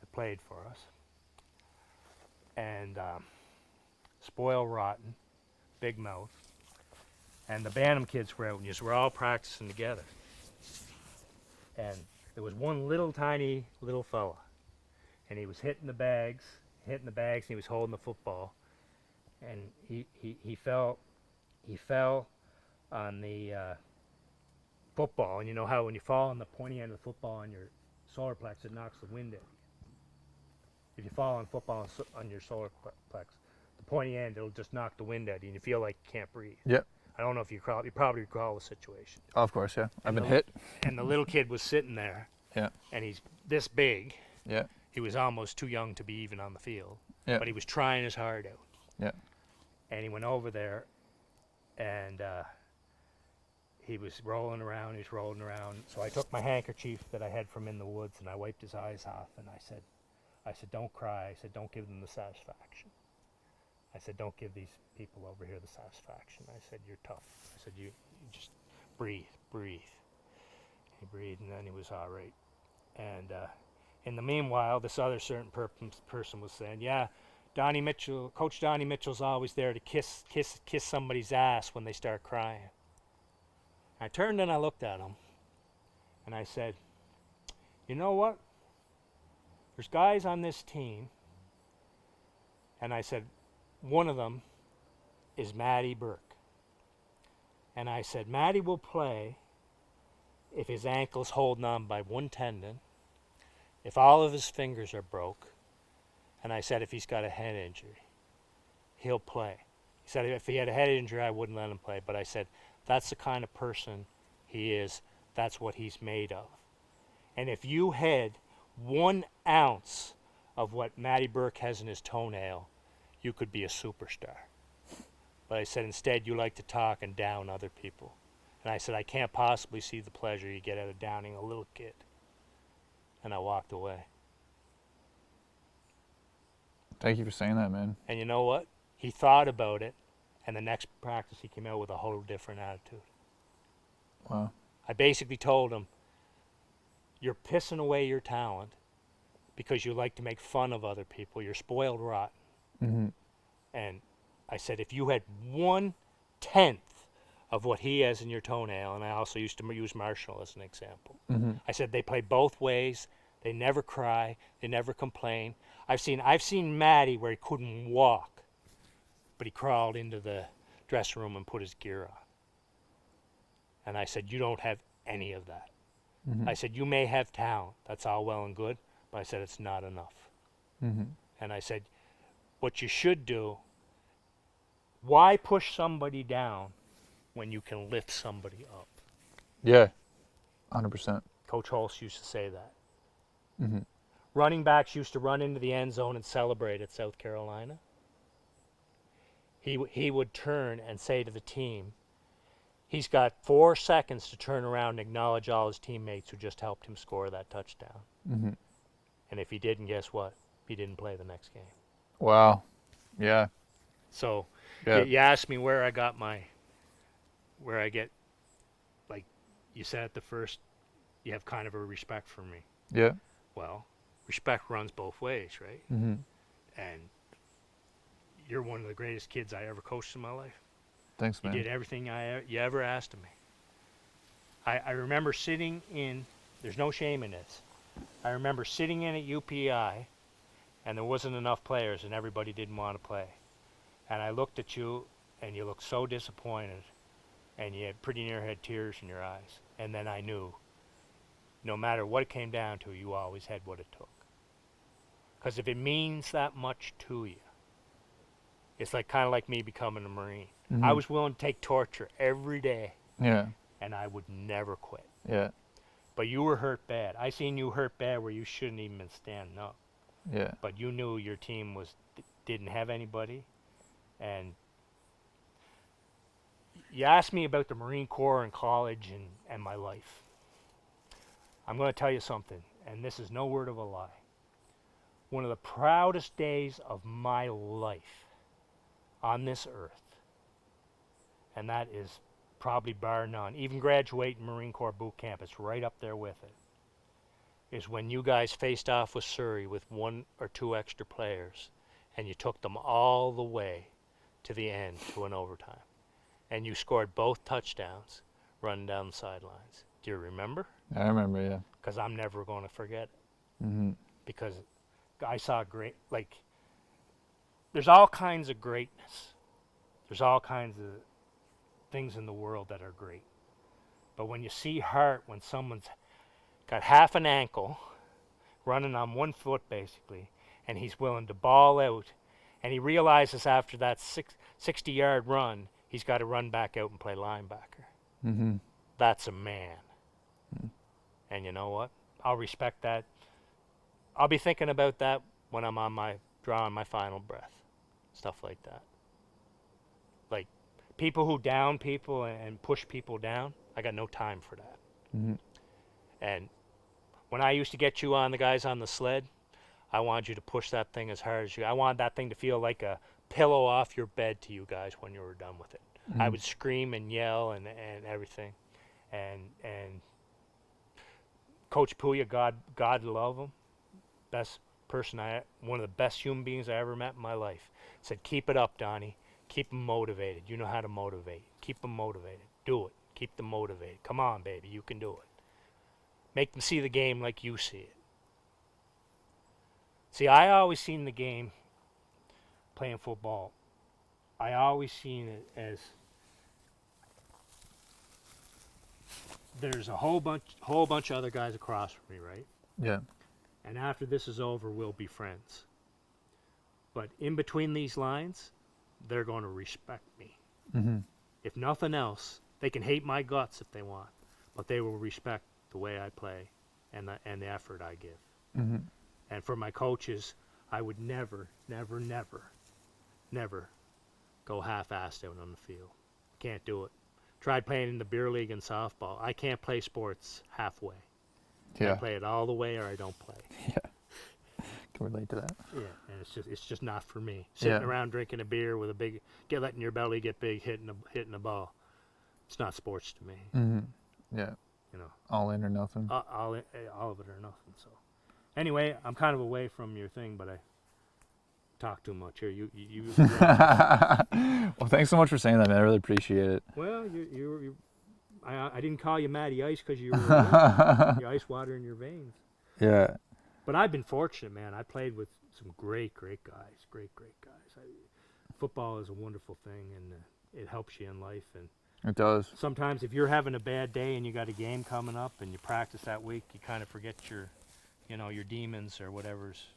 that played for us, and spoiled rotten, big mouth, and the Bantam kids were out, and we're all practicing together. And there was one little tiny little fella, and he was hitting the bags, and he was holding the football, and he fell on the football. And you know how when you fall on the pointy end of the football on your solar plex, it knocks the wind at you. If you fall on football on your solar plex, the pointy end, it'll just knock the wind at you, and you feel like you can't breathe. Yep. I don't know if you probably recall the situation. Of course, yeah. I've been hit. And the little kid was sitting there. Yeah. And he's this big. Yeah. He was almost too young to be even on the field. Yeah. But he was trying his heart out. Yeah. And he went over there, and he was rolling around. So I took my handkerchief that I had from in the woods, and I wiped his eyes off, and I said, don't cry. I said, don't give them the satisfaction. I said, don't give these people over here the satisfaction. I said, you're tough. I said, you just breathe. He breathed, and then he was all right. And in the meanwhile, this other certain person was saying, yeah, Coach Donnie Mitchell's always there to kiss somebody's ass when they start crying. I turned and I looked at him, and I said, you know what? There's guys on this team, and I said, one of them is Matty Burke. And I said, Matty will play if his ankle's holding on by one tendon, if all of his fingers are broke, and I said if he's got a head injury, he'll play. He said if he had a head injury, I wouldn't let him play. But I said, that's the kind of person he is. That's what he's made of. And if you had 1 ounce of what Matty Burke has in his toenail, you could be a superstar. But I said, instead, you like to talk and down other people. And I said, I can't possibly see the pleasure you get out of downing a little kid. And I walked away. Thank you for saying that, man. And you know what? He thought about it, and the next practice he came out with a whole different attitude. Wow. I basically told him, you're pissing away your talent because you like to make fun of other people. You're spoiled rotten. Mm-hmm. And I said, if you had 1/10 of what he has in your toenail, and I also used to use Marshall as an example. Mm-hmm. I said they play both ways. They never cry. They never complain. I've seen Matty where he couldn't walk, but he crawled into the dressing room and put his gear on. And I said, you don't have any of that. Mm-hmm. I said, you may have talent. That's all well and good. But I said, it's not enough. Mm-hmm. And I said, what you should do, why push somebody down when you can lift somebody up? Yeah. 100%. Coach Holst used to say that. Mm-hmm. Running backs used to run into the end zone and celebrate at South Carolina. He would turn and say to the team, he's got 4 seconds to turn around and acknowledge all his teammates who just helped him score that touchdown. Mm-hmm. And if he didn't, guess what? He didn't play the next game. Wow. Yeah. So Yeah. you asked me where I get you said at the first, you have kind of a respect for me. Yeah. Well, respect runs both ways, right? Mm-hmm. And you're one of the greatest kids I ever coached in my life. Thanks, You man. did everything you ever asked of me. I remember sitting in, there's no shame in this. I remember sitting in at UPI, and there wasn't enough players, and everybody didn't want to play. And I looked at you, and you looked so disappointed, and you had pretty near had tears in your eyes. And then I knew, no matter what it came down to, you always had what it took. Because if it means that much to you, it's like kind of like me becoming a Marine. Mm-hmm. I was willing to take torture every day, Yeah. and I would never quit. Yeah. But you were hurt bad. I seen you hurt bad where you shouldn't even been standing up. Yeah. But you knew your team didn't have anybody, and you asked me about the Marine Corps and college and my life. I'm going to tell you something, and this is no word of a lie. One of the proudest days of my life on this earth, and that is probably bar none, even graduating Marine Corps boot camp, it's right up there with it, is when you guys faced off with Surrey with 1 or 2 extra players, and you took them all the way to the end to an overtime. And you scored both touchdowns running down the sidelines. Do you remember? I remember, yeah. Because I'm never going to forget it. Mm-hmm. Because I saw great, like, there's all kinds of greatness. There's all kinds of things in the world that are great. But when you see heart, when someone's got half an ankle, running on 1 foot basically, and he's willing to ball out, and he realizes after that 60-yard run, he's got to run back out and play linebacker. Mm-hmm. That's a man. Mm-hmm. And you know what? I'll respect that. I'll be thinking about that when I'm drawing my final breath. Stuff like that. Like, people who down people and push people down, I got no time for that. Mm-hmm. And when I used to get you on the guys on the sled, I wanted you to push that thing as hard as you. I wanted that thing to feel like a pillow off your bed to you guys when you were done with it. Mm-hmm. I would scream and yell and everything. And Coach Puya, God love him, best person one of the best human beings I ever met in my life, said, keep it up, Donnie. Keep them motivated. You know how to motivate. Keep them motivated. Do it. Keep them motivated. Come on, baby. You can do it. Make them see the game like you see it. See, I always seen the game playing football. I always seen it as there's a whole bunch of other guys across from me, right? Yeah. And after this is over, we'll be friends. But in between these lines, they're going to respect me. Mm-hmm. If nothing else, they can hate my guts if they want, but they will respect the way I play and the effort I give. Mm-hmm. And for my coaches, I would never go half-assed out on the field. Can't do it. Tried playing in the beer league and softball. I can't play sports halfway. Yeah. I play it all the way or I don't play. Yeah. Can relate to that. Yeah, and it's just not for me. Sitting Yeah. around drinking a beer with letting your belly get big, hitting a ball. It's not sports to me. Mm-hmm. Yeah. You know, All in or nothing. all of it or nothing. So, anyway, I'm kind of away from your thing, but I talk too much here. You Well, thanks so much for saying that, man. I really appreciate it. Well, I didn't call you Matty Ice because you were your ice water in your veins. Yeah. But I've been fortunate, man. I played with some great guys. Great guys. Football is a wonderful thing, and it helps you in life. And It does. sometimes if you're having a bad day and you got a game coming up and you practice that week, you kind of forget your demons or whatever's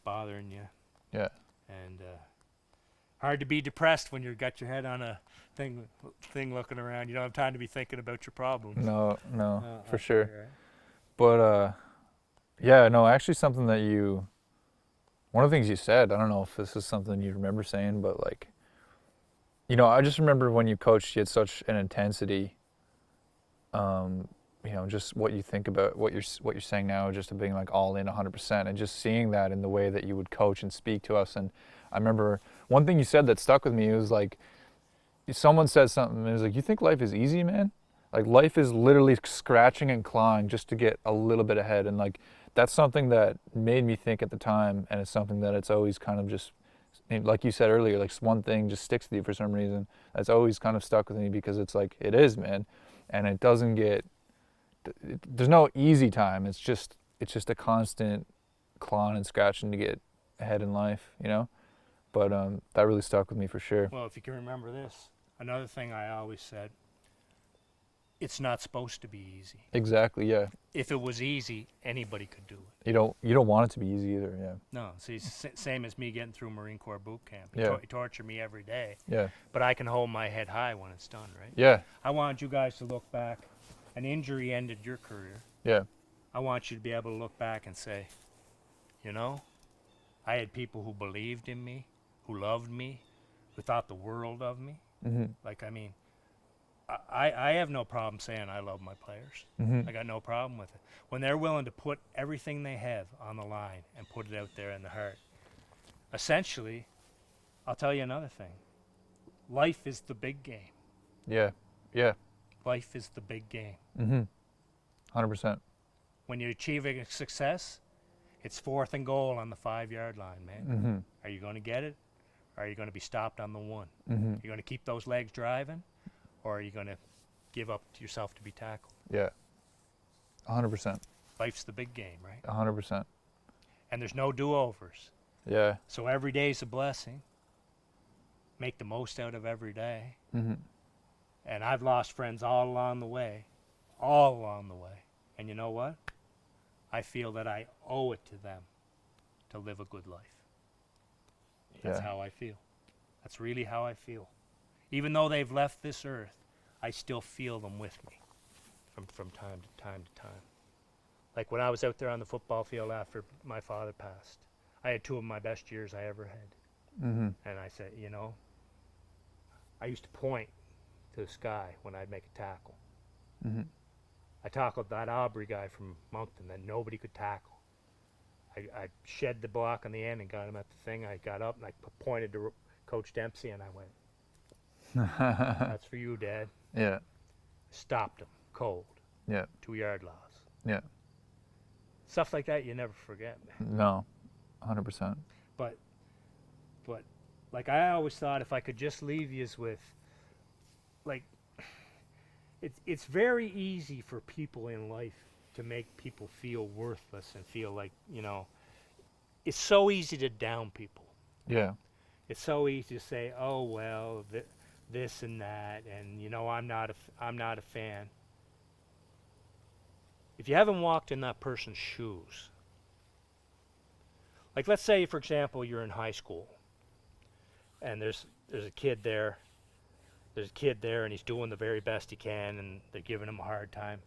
bothering you. Yeah. And hard to be depressed when you've got your head on a thing looking around. You don't have time to be thinking about your problems. No, for I'll sure. tell you, right? But yeah, no, actually something that one of the things you said, I don't know if this is something you remember saying, but like, I just remember when you coached, you had such an intensity. Just what you think about what you're saying now, just of being like all in 100%, and just seeing that in the way that you would coach and speak to us. And I remember one thing you said that stuck with me. It was like, someone said something, and it was like, "You think life is easy, man?" Like life is literally scratching and clawing just to get a little bit ahead, and like that's something that made me think at the time, and it's something that it's always kind of just, like you said earlier, like one thing just sticks with you for some reason. That's always kind of stuck with me because it's like it is, man, and it doesn't get. There's no easy time. It's just a constant clawing and scratching to get ahead in life, you know. But that really stuck with me for sure. Well, if you can remember this, another thing I always said, it's not supposed to be easy. Exactly. Yeah. If it was easy, anybody could do it. You don't want it to be easy either. Yeah. No, see, same as me getting through Marine Corps boot camp. Yeah. Torture me every day. Yeah. But I can hold my head high when it's done, right? Yeah. I want you guys to look back. An injury ended your career. Yeah. I want you to be able to look back and say, you know, I had people who believed in me, who loved me, who thought the world of me. Mm-hmm. Like, I mean, I have no problem saying I love my players. Mm-hmm. I got no problem with it. When they're willing to put everything they have on the line and put it out there in the heart. Essentially, I'll tell you another thing. Life is the big game. Yeah. Yeah. Life is the big game. Mm-hmm. 100%. When you're achieving a success, it's 4th and goal on the 5-yard line, man. Mm-hmm. Are you going to get it? Or are you going to be stopped on the 1? Mm-hmm. You're going to keep those legs driving? Or are you going to give up to yourself to be tackled? Yeah. 100%. Life's the big game, right? 100%. And there's no do-overs. Yeah. So every day's a blessing. Make the most out of every day. Mm-hmm. And I've lost friends all along the way. All along the way. And you know what? I feel that I owe it to them to live a good life. That's how I feel. That's really how I feel. Even though they've left this earth, I still feel them with me from time to time to time. Like when I was out there on the football field after my father passed, I had 2 of my best years I ever had. Mm-hmm. And I said, you know, I used to point to the sky when I'd make a tackle. Mm-hmm. I tackled that Aubrey guy from Moncton that nobody could tackle. I shed the block on the end and got him at the thing. I got up and I pointed to Coach Dempsey and I went, that's for you, Dad. Yeah. Stopped him, cold. Yeah. 2-yard loss. Yeah. Stuff like that you never forget, man. No. 100%. But like I always thought if I could just leave yous with, like, it's very easy for people in life to make people feel worthless and feel like, you know, it's so easy to down people. Yeah. It's so easy to say, oh, well, this and that, and, you know, I'm not a fan. If you haven't walked in that person's shoes, like let's say, for example, you're in high school, and there's a kid there, and he's doing the very best he can, and they're giving him a hard time.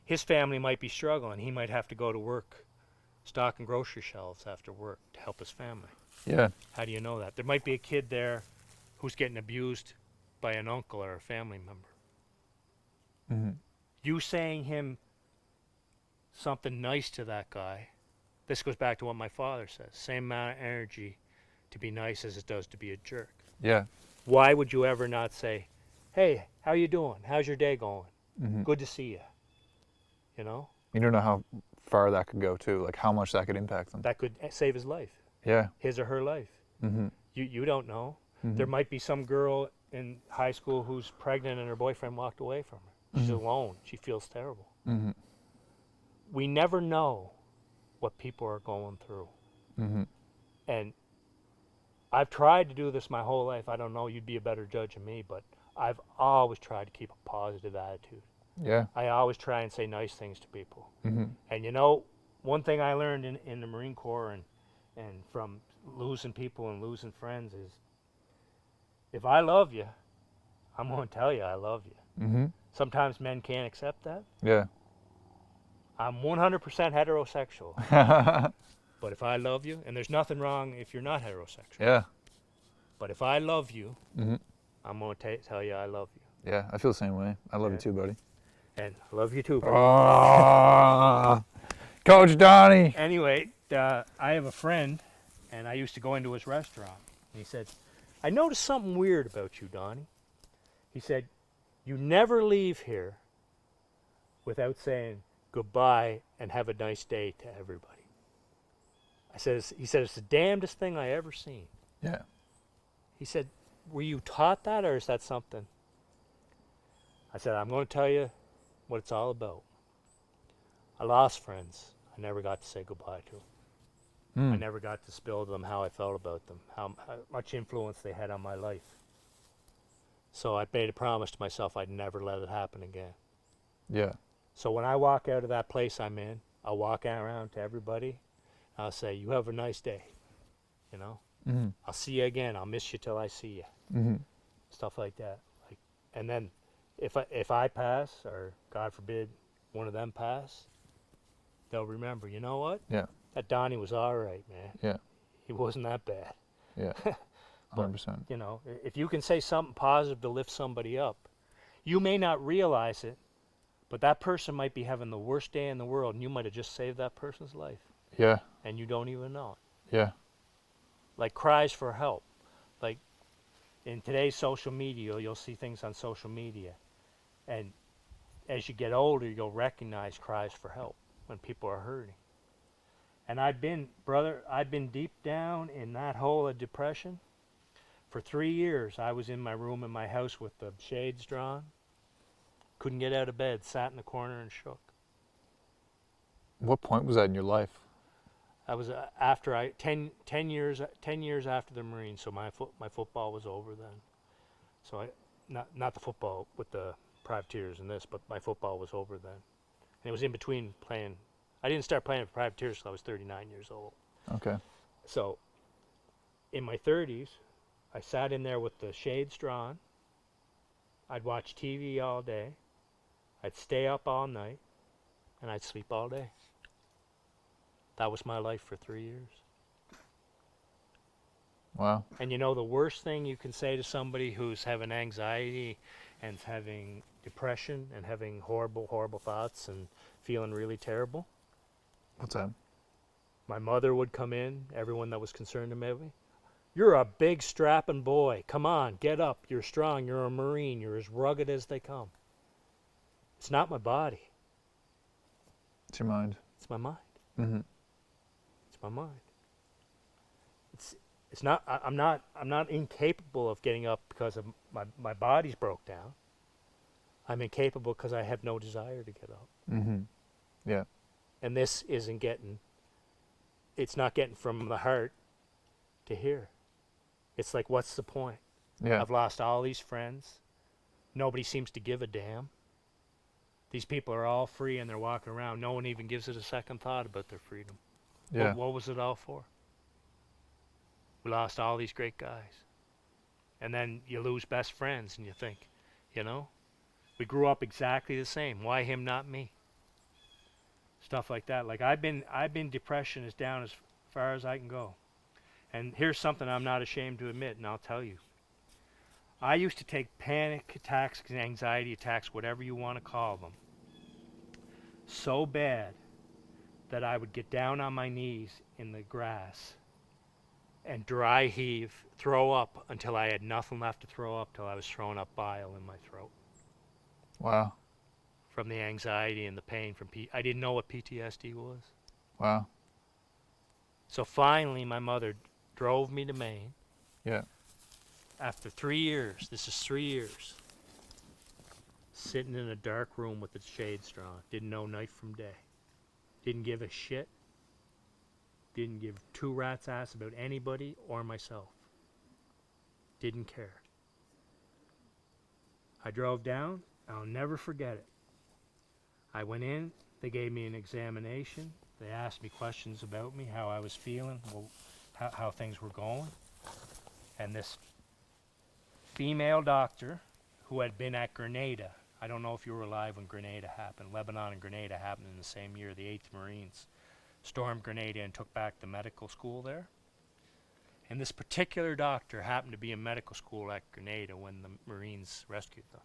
His family might be struggling. He might have to go to work, stocking grocery shelves after work to help his family. Yeah. How do you know that? There might be a kid there who's getting abused by an uncle or a family member. Mm-hmm. You saying him something nice to that guy, this goes back to what my father says, same amount of energy to be nice as it does to be a jerk. Yeah. Why would you ever not say, hey, how you doing? How's your day going? Mm-hmm. Good to see you. You know? You don't know how far that could go too, like how much that could impact them. That could save his life, Yeah. his or her life. Mm-hmm. You don't know. Mm-hmm. There might be some girl in high school who's pregnant and her boyfriend walked away from her. She's alone. She feels terrible. Mm-hmm. We never know what people are going through. Mm-hmm. And I've tried to do this my whole life. I don't know, you'd be a better judge of me, but I've always tried to keep a positive attitude. Yeah. I always try and say nice things to people. Mm-hmm. And you know, one thing I learned in the Marine Corps and from losing people and losing friends is, if I love you, I'm going to tell you I love you. Mm-hmm. Sometimes men can't accept that. Yeah. I'm 100% heterosexual. But if I love you, and there's nothing wrong if you're not heterosexual. Yeah. But if I love you, Mm-hmm. I'm going to tell you I love you. Yeah, I feel the same way. I love you Yeah. too, buddy. And I love you too, bro. Oh, Coach Donnie. Anyway, I have a friend, and I used to go into his restaurant. And he said, I noticed something weird about you, Donnie. He said, You never leave here without saying goodbye and have a nice day to everybody. He said, it's the damnedest thing I ever seen. Yeah. He said, were you taught that, or is that something? I said, I'm going to tell you what it's all about. I lost friends. I never got to say goodbye to them. I never got to spill to them how I felt about them, how much influence they had on my life. So I made a promise to myself I'd never let it happen again. Yeah. So when I walk out of that place I'm in, I'll walk around to everybody. I'll say, you have a nice day. You know? Mm-hmm. I'll see you again. I'll miss you till I see you. Mm-hmm. Stuff like that. And then if I pass, or God forbid one of them pass, they'll remember, you know what? Yeah. That Donnie was all right, man. Yeah. He wasn't that bad. Yeah. 100%. You know, if you can say something positive to lift somebody up, you may not realize it, but that person might be having the worst day in the world, and you might have just saved that person's life, Yeah. and you don't even know it. Yeah. Like cries for help. Like in today's social media, you'll see things on social media, and as you get older, you'll recognize cries for help when people are hurting. And I've been deep down in that hole of depression. For 3 years, I was in my room in my house with the shades drawn. Couldn't get out of bed, sat in the corner and shook. What point was that in your life? I was after 10 years after the Marines, so my football was over then. So not the football with the privateers and this, but my football was over then. And it was in between playing. I didn't start playing for privateers until I was 39 years old. Okay. So in my 30s, I sat in there with the shades drawn. I'd watch TV all day. I'd stay up all night, and I'd sleep all day. That was my life for 3 years. Wow. And you know the worst thing you can say to somebody who's having anxiety and having depression and having horrible, horrible thoughts and feeling really terrible? What's that? My mother would come in, everyone that was concerned about me. You're a big strapping boy. Come on, get up. You're strong. You're a Marine. You're as rugged as they come. It's not my body. It's your mind. It's my mind. Mm-hmm. It's my mind. It's not. I'm not incapable of getting up because of my body's broke down. I'm incapable because I have no desire to get up. Mm-hmm. Yeah. And this isn't getting. It's not getting from the heart to here. It's like, what's the point? Yeah. I've lost all these friends. Nobody seems to give a damn. These people are all free and they're walking around. No one even gives it a second thought about their freedom. Yeah. What was it all for? We lost all these great guys. And then you lose best friends and you think, you know, we grew up exactly the same. Why him, not me? Stuff like that. Like I've been depression as down as far as I can go. And here's something I'm not ashamed to admit, and I'll tell you. I used to take panic attacks, anxiety attacks, whatever you want to call them, so bad that I would get down on my knees in the grass and dry heave, throw up until I had nothing left to throw up, till I was throwing up bile in my throat. Wow. From the anxiety and the pain from I didn't know what PTSD was. Wow. So finally my mother drove me to Maine. Yeah. After 3 years, this is 3 years, sitting in a dark room with the shades drawn, didn't know night from day, didn't give a shit, didn't give two rats' ass about anybody or myself, didn't care. I drove down, I'll never forget it. I went in, they gave me an examination, they asked me questions about me, how I was feeling, how things were going, and this female doctor who had been at Grenada. I don't know if you were alive when Grenada happened. Lebanon and Grenada happened in the same year. The 8th Marines stormed Grenada and took back the medical school there. And this particular doctor happened to be in medical school at Grenada when the Marines rescued them.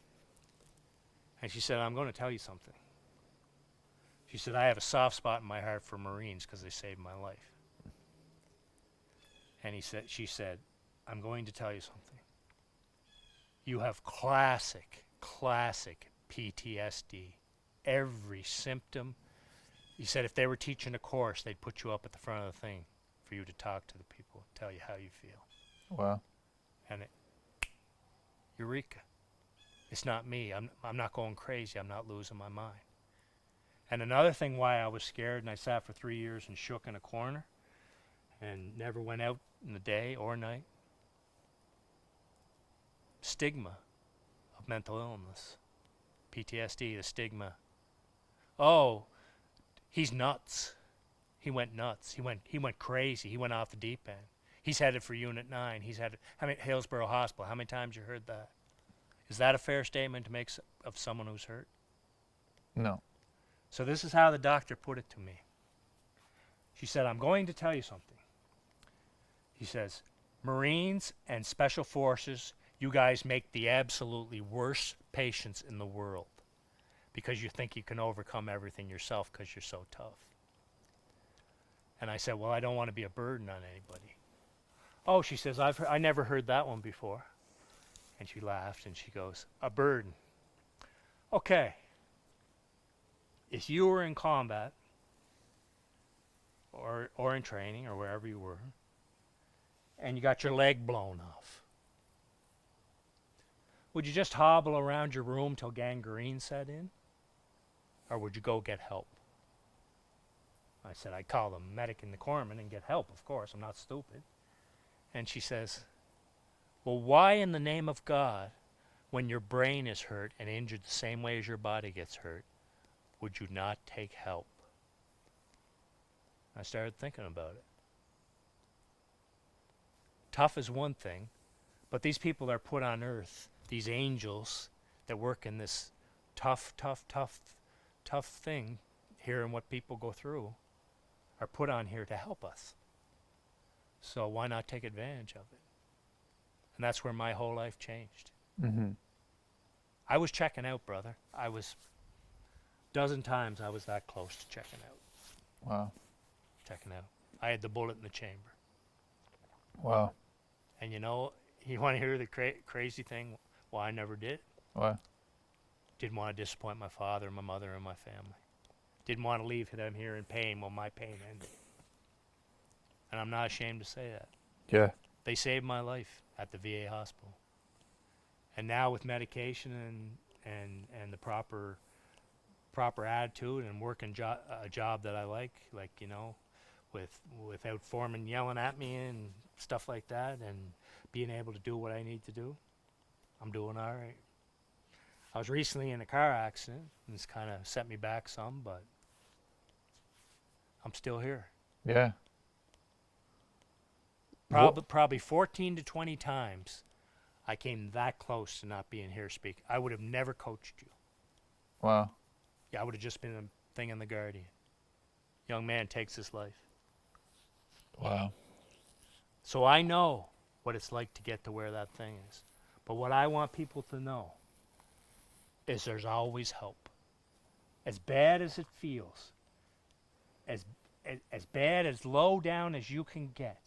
And she said, I'm going to tell you something. She said, I have a soft spot in my heart for Marines because they saved my life. And she said, I'm going to tell you something. You have classic classic PTSD. Every symptom. He said if they were teaching a course, they'd put you up at the front of the thing for you to talk to the people, tell you how you feel. Wow. And eureka. It's not me. I'm not going crazy. I'm not losing my mind. And another thing why I was scared and I sat for 3 years and shook in a corner and never went out in the day or night. Stigma of mental illness. PTSD, the stigma. Oh, he's nuts. He went nuts. He went crazy. He went off the deep end. He's headed for Unit 9. He's headed Hillsborough Hospital. How many times you heard that? Is that a fair statement to make of someone who's hurt? No. So this is how the doctor put it to me. She said, I'm going to tell you something. He says, Marines and Special Forces, you guys make the absolutely worst patients in the world because you think you can overcome everything yourself because you're so tough. And I said, well, I don't want to be a burden on anybody. Oh, she says, I never heard that one before. And she laughed and she goes, a burden. Okay. If you were in combat or in training or wherever you were, and you got your leg blown off, would you just hobble around your room till gangrene set in? Or would you go get help? I said, I'd call the medic in the corpsman and get help, of course. I'm not stupid. And she says, well, why in the name of God, when your brain is hurt and injured the same way as your body gets hurt, would you not take help? I started thinking about it. Tough is one thing, but these people are put on earth, these angels that work in this tough thing, hearing what people go through, are put on here to help us. So why not take advantage of it? And that's where my whole life changed. Mm-hmm. I was checking out, brother. I was, dozen times I was that close to checking out. Wow. Checking out. I had the bullet in the chamber. Wow. And you know, you want to hear the crazy thing? Why I never did? Why? Didn't want to disappoint my father, my mother, and my family. Didn't want to leave them here in pain when my pain ended. And I'm not ashamed to say that. Yeah. They saved my life at the VA hospital. And now with medication and the proper attitude and working a job that I like, you know, without foreman yelling at me and stuff like that, and being able to do what I need to do, I'm doing all right. I was recently in a car accident, and it's kind of set me back some, but I'm still here. Yeah. Probably 14 to 20 times I came that close to not being here speaking. I would have never coached you. Wow. Yeah, I would have just been a thing in the Guardian. Young man takes his life. Wow. So I know what it's like to get to where that thing is. But what I want people to know is there's always help. As bad as it feels, as bad, as low down as you can get,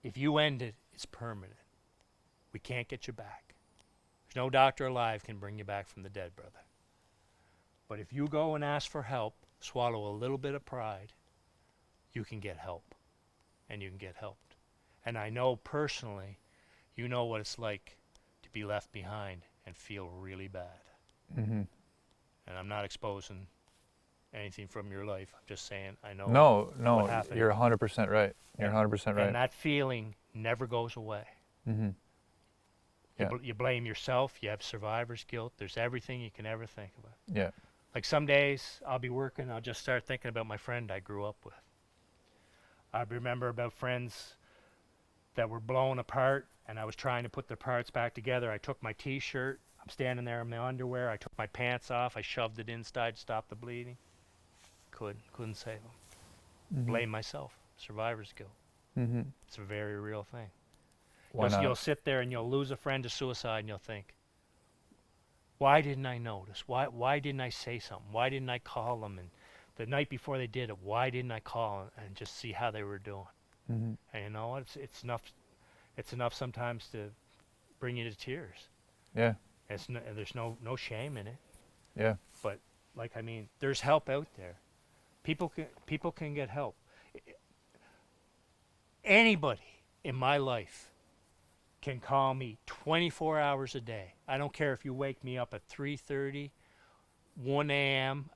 if you end it, it's permanent. We can't get you back. There's no doctor alive can bring you back from the dead, brother. But if you go and ask for help, swallow a little bit of pride, you can get help. And you can get helped. And I know personally, you know what it's like to be left behind and feel really bad. Mm-hmm. And I'm not exposing anything from your life. I'm just saying I know. No, happened. you're 100% right. You're 100% right. And that feeling never goes away. Mm-hmm. Yeah. You blame yourself. You have survivor's guilt. There's everything you can ever think about. Yeah. Like some days I'll be working, I'll just start thinking about my friend I grew up with. I remember about friends that were blown apart, and I was trying to put their parts back together. I took my t-shirt, I'm standing there in my underwear, I took my pants off, I shoved it inside to stop the bleeding. Couldn't save them. Mm-hmm. Blame myself. Survivor's guilt. Mm-hmm. It's a very real thing. Why not? You'll sit there and you'll lose a friend to suicide and you'll think, why didn't I notice? Why didn't I say something? Why didn't I call them? And the night before they did it, why didn't I call and just see how they were doing? Mm-hmm. And you know what? It's enough sometimes to bring you to tears. Yeah. And there's no shame in it. Yeah. But like, I mean, there's help out there. People can get help. Anybody in my life can call me 24 hours a day. I don't care if you wake me up at 3:30, 1 a.m.,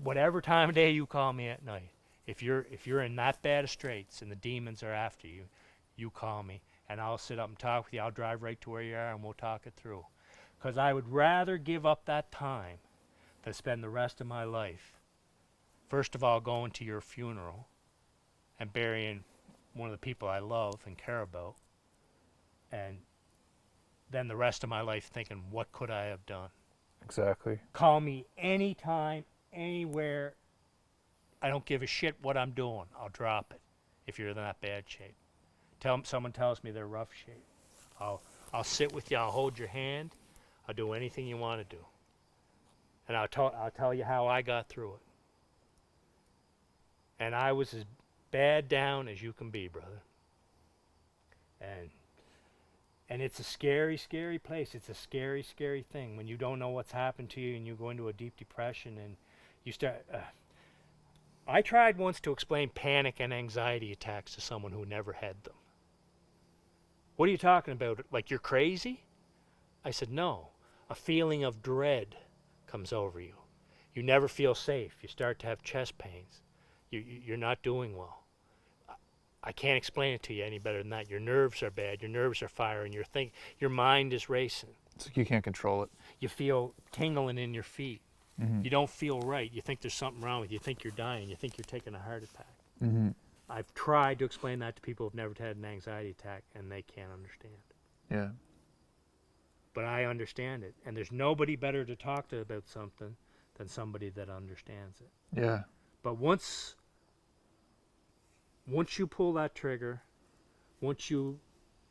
whatever time of day you call me at night. If you're in that bad of straits and the demons are after you, you call me and I'll sit up and talk with you. I'll drive right to where you are and we'll talk it through. Because I would rather give up that time than spend the rest of my life, first of all, going to your funeral and burying one of the people I love and care about, and then the rest of my life thinking, what could I have done? Exactly. Call me anytime, anywhere. I don't give a shit what I'm doing. I'll drop it if you're in that bad shape. Someone tells me they're rough shape. I'll sit with you. I'll hold your hand. I'll do anything you want to do. And I'll tell you how I got through it. And I was as bad down as you can be, brother. And it's a scary, scary place. It's a scary, scary thing when you don't know what's happened to you and you go into a deep depression and you start... I tried once to explain panic and anxiety attacks to someone who never had them. What are you talking about? Like you're crazy? I said, no. A feeling of dread comes over you. You never feel safe. You start to have chest pains. You're not doing well. I can't explain it to you any better than that. Your nerves are bad. Your nerves are firing. Your mind is racing. It's like you can't control it. You feel tingling in your feet. Mm-hmm. You don't feel right. You think there's something wrong with you. You think you're dying. You think you're taking a heart attack. Mm-hmm. I've tried to explain that to people who've never had an anxiety attack, and they can't understand. Yeah. But I understand it. And there's nobody better to talk to about something than somebody that understands it. Yeah. But once you pull that trigger, once you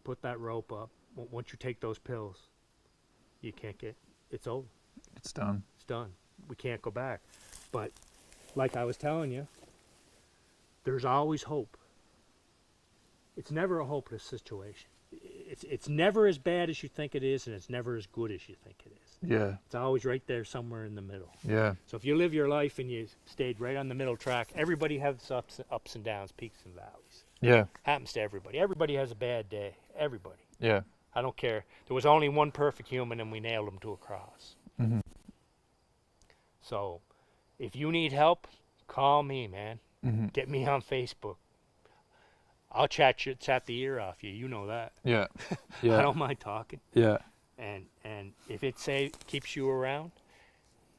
put that rope up, once you take those pills, you can't it's over. It's done. It's done. We can't go back. But like I was telling you, there's always hope. It's never a hopeless situation. It's never as bad as you think it is, and it's never as good as you think it is. Yeah. It's always right there somewhere in the middle. Yeah. So if you live your life and you stayed right on the middle track, everybody has ups and downs, peaks and valleys. Yeah. Happens to everybody. Everybody has a bad day. Everybody. Yeah. I don't care. There was only one perfect human, and we nailed him to a cross. Mm-hmm. So if you need help, call me, man. Mm-hmm. Get me on Facebook. I'll chat the ear off you. You know that. Yeah. Yeah. I don't mind talking. Yeah. And if it keeps you around,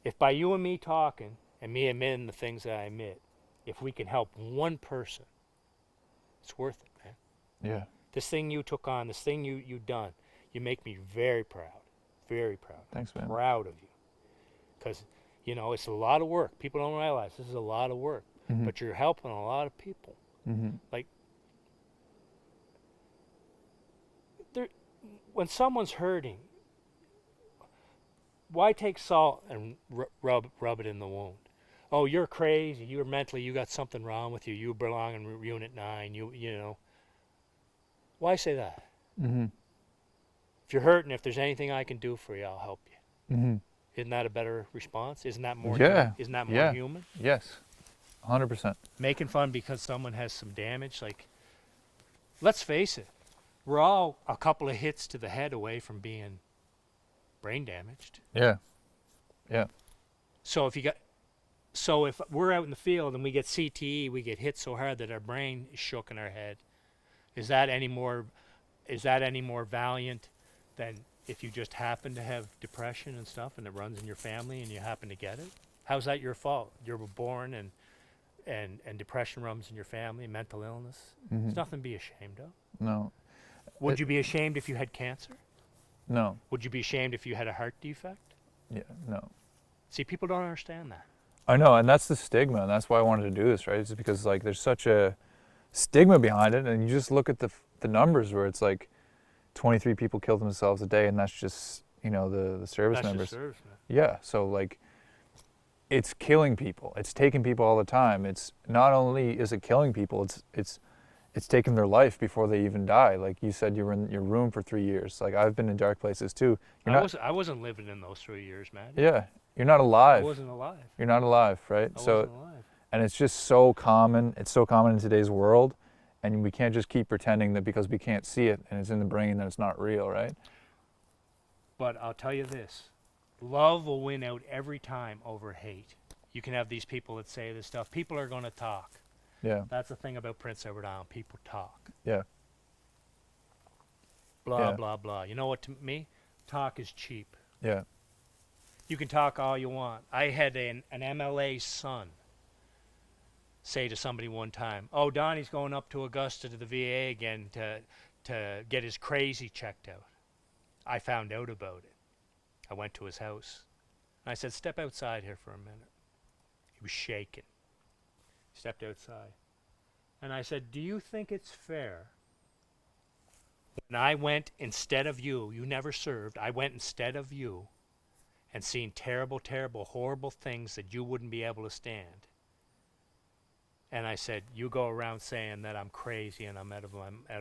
if by you and me talking and me admitting the things that I admit, if we can help one person, it's worth it, man. Yeah. This thing you took on, this thing you done, you make me very proud. Very proud. Thanks, man. Proud of you. Because, it's a lot of work. People don't realize this is a lot of work. Mm-hmm. But you're helping a lot of people. Mm-hmm. Like, when someone's hurting, why take salt and rub it in the wound? Oh, you're crazy. You're mentally, you got something wrong with you. You belong in Unit 9. You know. Why say that? Mm-hmm. If you're hurting, if there's anything I can do for you, I'll help you. Mm-hmm. Isn't that a better response? Isn't that more? Yeah. Isn't that more human? Yes. 100%. Making fun because someone has some damage, like, let's face it, we're all a couple of hits to the head away from being brain damaged. Yeah. Yeah. So if we're out in the field and we get CTE, we get hit so hard that our brain is shook in our head, is that any more valiant than if you just happen to have depression and stuff and it runs in your family and you happen to get it? How's that your fault? You were born and depression runs in your family, mental illness. Mm-hmm. There's nothing to be ashamed of. No. Would you be ashamed if you had cancer? No. Would you be ashamed if you had a heart defect? Yeah. No. See, people don't understand that. I know, and that's the stigma, and that's why I wanted to do this, right? It's because like there's such a stigma behind it, and you just look at the numbers where it's like 23 people kill themselves a day, and that's just the service That's members. just servicemen. Yeah, so like it's killing people. It's taking people all the time. It's not only is it killing people, it's taken their life before they even die. Like you said, you were in your room for 3 years. Like I've been in dark places too. I wasn't living in those 3 years, man. Yeah, you're not I alive. wasn't alive. You're not alive, right? I So, wasn't alive. and it's just so common. It's so common in today's world, and we can't just keep pretending that because we can't see it and it's in the brain that it's not real, right? But I'll tell you this, love will win out every time over hate. You can have these people that say this stuff. People are going to talk. Yeah, That's the thing about Prince Edward Island. People talk. yeah, Blah, Yeah. blah, blah. You know what, to me, talk is cheap. yeah, You can talk all you want. I had an MLA son say to somebody one time, "Oh, Donnie's going up to Augusta to the VA again to get his crazy checked out." I found out about it. I went to his house. I said, "Step outside here for a minute." He was shaking. He stepped outside. And I said, "Do you think it's fair when I went instead of you, you never served, I went instead of you, and seen terrible, terrible, horrible things that you wouldn't be able to stand. And I said, you go around saying that I'm crazy and I'm out of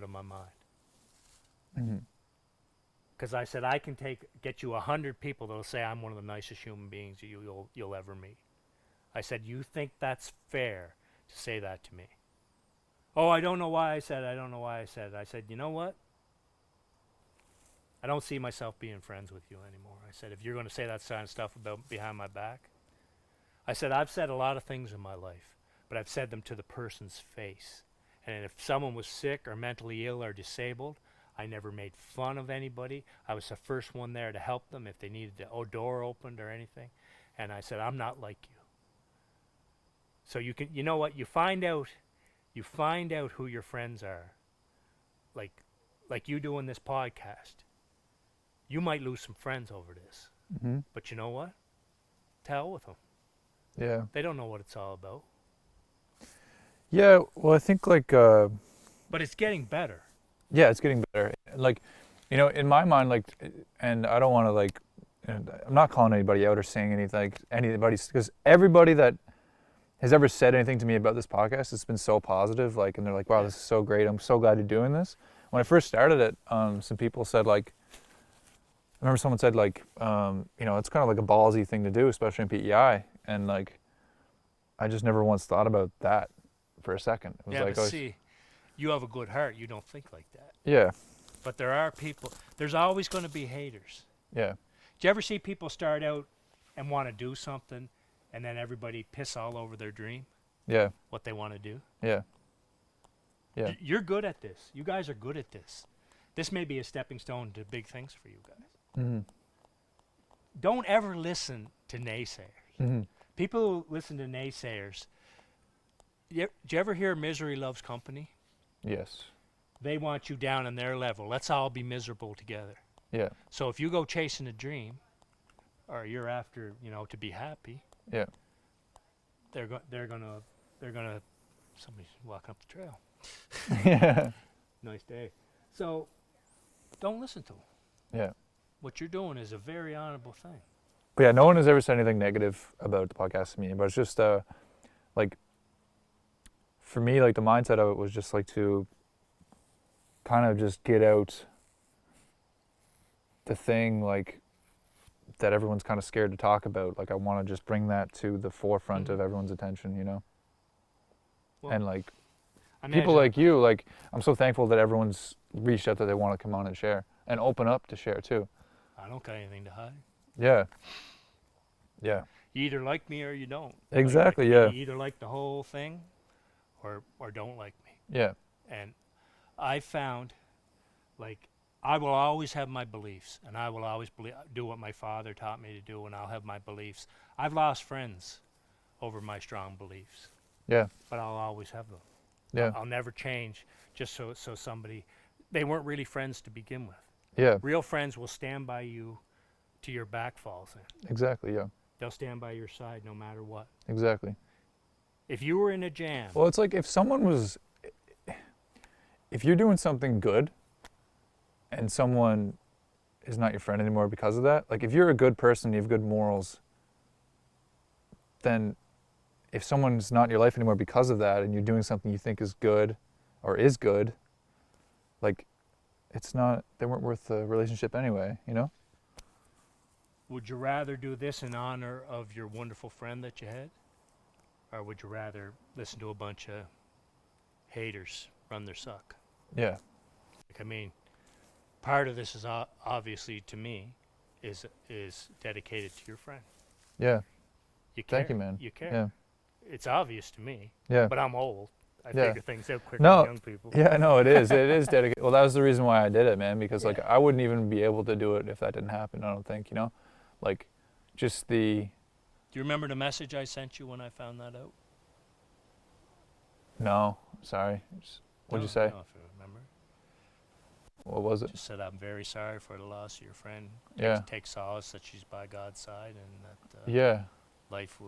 my mind." hmm Because I said, I can get you 100 people that'll say I'm one of the nicest human beings you'll ever meet. I said, you think that's fair to say that to me? "Oh, I don't know why I said it. I don't know why I said it." I said, "You know what? I don't see myself being friends with you anymore." I said, "If you're going to say that kind of stuff about behind my back," I said, "I've said a lot of things in my life, but I've said them to the person's face. And if someone was sick or mentally ill or disabled, I never made fun of anybody. I was the first one there to help them if they needed a door opened or anything. And I said, I'm not like you." So you know what? You find out who your friends are. Like you doing this podcast. You might lose some friends over this. hmm But you know what? To hell with them. yeah, They don't know what it's all about. yeah. Well, I think like But it's getting better. yeah, it's getting better. Like, in my mind, like, and I don't want to like, and I'm not calling anybody out or saying anything, like anybody's, because everybody that has ever said anything to me about this podcast, it's been so positive. Like, and they're like, "Wow, this is so great. I'm so glad you're doing this." When I first started it, some people said like, I remember someone said like, it's kind of like a ballsy thing to do, especially in PEI, and like, I just never once thought about that for a second. It was Yeah, like, but see, you have a good heart. You don't think like that. yeah, But there are people. There's always going to be haters. yeah, Do you ever see people start out and want to do something, and then everybody piss all over their dream, yeah, what they want to do? yeah, yeah, You're good at this. You guys are good at this. This may be a stepping stone to big things for you guys. hmm Don't ever listen to naysayers. hmm People who listen to naysayers, do you ever hear misery loves company? yes, They want you down on their level. Let's all be miserable together. yeah, So if you go chasing a dream, or you're after, to be happy, yeah, they're gonna somebody's walking up the trail. yeah, Nice day. So don't listen to them. yeah. What you're doing is a very honorable thing. But yeah, no one has ever said anything negative about the podcast to me. But it's just like, for me, like the mindset of it was just like to kind of just get out the thing like that everyone's kind of scared to talk about. Like I want to just bring that to the forefront of everyone's attention, Well, and like imagine, people like you, like I'm so thankful that everyone's reached out that they want to come on and share and open up to share too. I don't got anything to hide. Yeah. Yeah. You either like me or you don't. Exactly, Like, yeah. You either like the whole thing or don't like me. Yeah. And I found, like, I will always have my beliefs, and I will always do what my father taught me to do, and I'll have my beliefs. I've lost friends over my strong beliefs, Yeah. but I'll always have them. Yeah. I'll never change just so somebody, they weren't really friends to begin with. Yeah. Real friends will stand by you till your back falls in. Exactly, yeah. They'll stand by your side no matter what. Exactly. If you were in a jam, Well, it's like if you're doing something good and someone is not your friend anymore because of that, like if you're a good person, you have good morals, then if someone's not in your life anymore because of that and you're doing something you think is good or is good, like, they weren't worth the relationship anyway, you know? Would you rather do this in honor of your wonderful friend that you had? Or would you rather listen to a bunch of haters run their suck? Yeah. Like, I mean, part of this is obviously, to me, is dedicated to your friend. Yeah. You care. Thank you, man. You care. Yeah. It's obvious to me, Yeah. but I'm old. I Yeah. figure things out quicker No. than young people. Yeah, no, it is. It is dedicated. Well, that was the reason why I did it, man, because like Yeah. I wouldn't even be able to do it if that didn't happen, I don't think, you know? Like just the Do you remember the message I sent you when I found that out? no, sorry. What'd you say? I don't know if you remember. What was it? Just said, I'm very sorry for the loss of your friend. Yeah. Take solace that she's by God's side, and that Yeah. life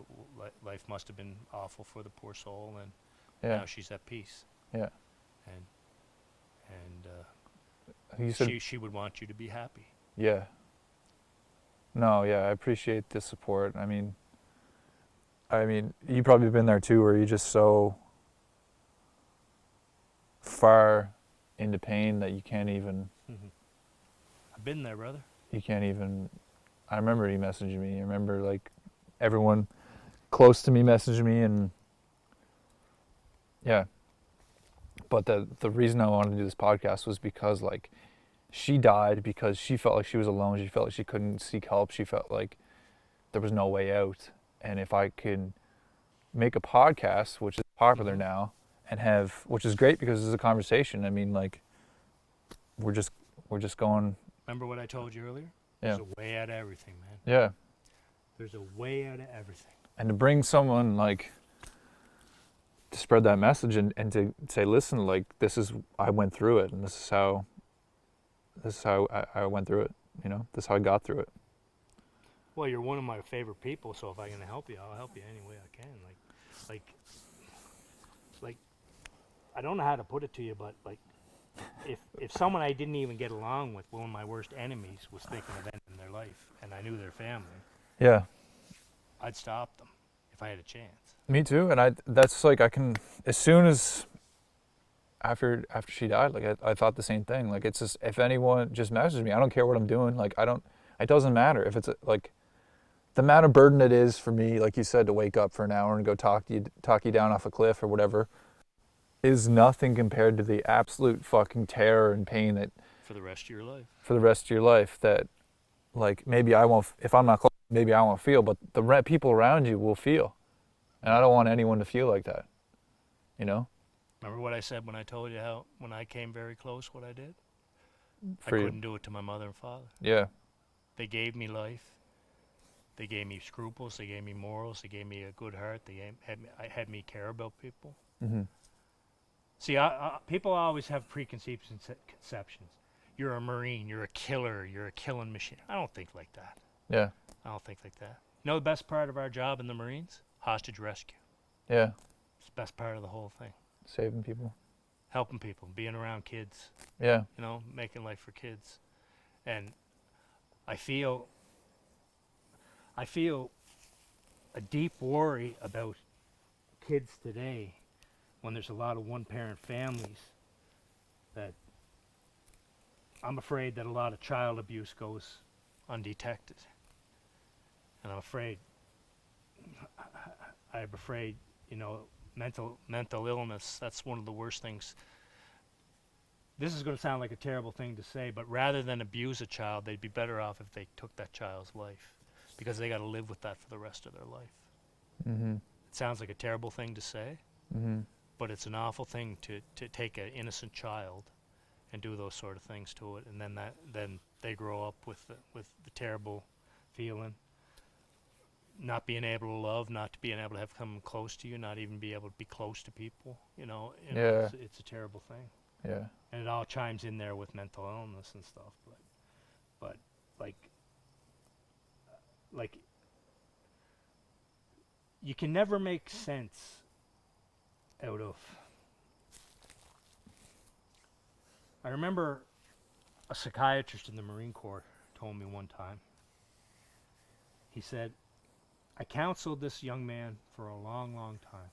must have been awful for the poor soul, and Yeah. now she's at peace. Yeah. And You said she would want you to be happy. yeah. No, yeah, I appreciate the support. I mean, you probably been there too, where you're just so far into pain that you can't even. I've been there, brother. You can't even. I remember you messaging me. I remember like everyone close to me messaging me, and yeah. But the reason I wanted to do this podcast was because like she died because she felt like she was alone. She felt like she couldn't seek help. She felt like there was no way out. And if I could make a podcast, which is popular now, and which is great because it's a conversation. I mean, like, we're just going. Remember what I told you earlier? Yeah. There's a way out of everything, man. Yeah. There's a way out of everything. And to bring someone like to spread that message and to say, listen, like I went through it, and this is how I went through it. You know, this is how I got through it. Well, you're one of my favorite people, so if I can help you, I'll help you any way I can. Like, I don't know how to put it to you, but like, if someone I didn't even get along with, one of my worst enemies, was thinking of ending their life, and I knew their family, Yeah. I'd stop them if I had a chance. Me too. And that's like, I can, as soon as after she died, like I thought the same thing. Like, it's just, if anyone just messages me, I don't care what I'm doing. Like, it doesn't matter if it's like the amount of burden it is for me, like you said, to wake up for an hour and go talk you down off a cliff or whatever, is nothing compared to the absolute fucking terror and pain that For the rest of your life. That like maybe I won't, if I'm not close, maybe I won't feel, but the people around you will feel. And I don't want anyone to feel like that, you know? Remember what I said when I told you how, when I came very close, what I did? For I you. couldn't do it to my mother and father. Yeah. They gave me life. They gave me scruples. They gave me morals. They gave me a good heart. They had me care about people. Mm-hmm. See, people always have preconceived conceptions. You're a Marine. You're a killer. You're a killing machine. I don't think like that. Yeah. I don't think like that. You know the best part of our job in the Marines? Hostage rescue. Yeah. It's the best part of the whole thing. Saving people. Helping people, being around kids. Yeah. You know, making life for kids. And I feel a deep worry about kids today when there's a lot of one-parent families, that I'm afraid that a lot of child abuse goes undetected. And I'm afraid, you know, mental illness, that's one of the worst things. This is going to sound like a terrible thing to say, but rather than abuse a child, they'd be better off if they took that child's life, because they got to live with that for the rest of their life. Mm-hmm. It sounds like a terrible thing to say, Mm-hmm. but it's an awful thing to take an innocent child and do those sort of things to it, and then they grow up with the terrible feeling, not being able to love, not being able to have come close to you, not even be able to be close to people. Yeah. It's a terrible thing. Yeah. And it all chimes in there with mental illness and stuff, but like you can never make sense out of. I remember a psychiatrist in the Marine Corps told me one time. He said, I counseled this young man for a long, long time,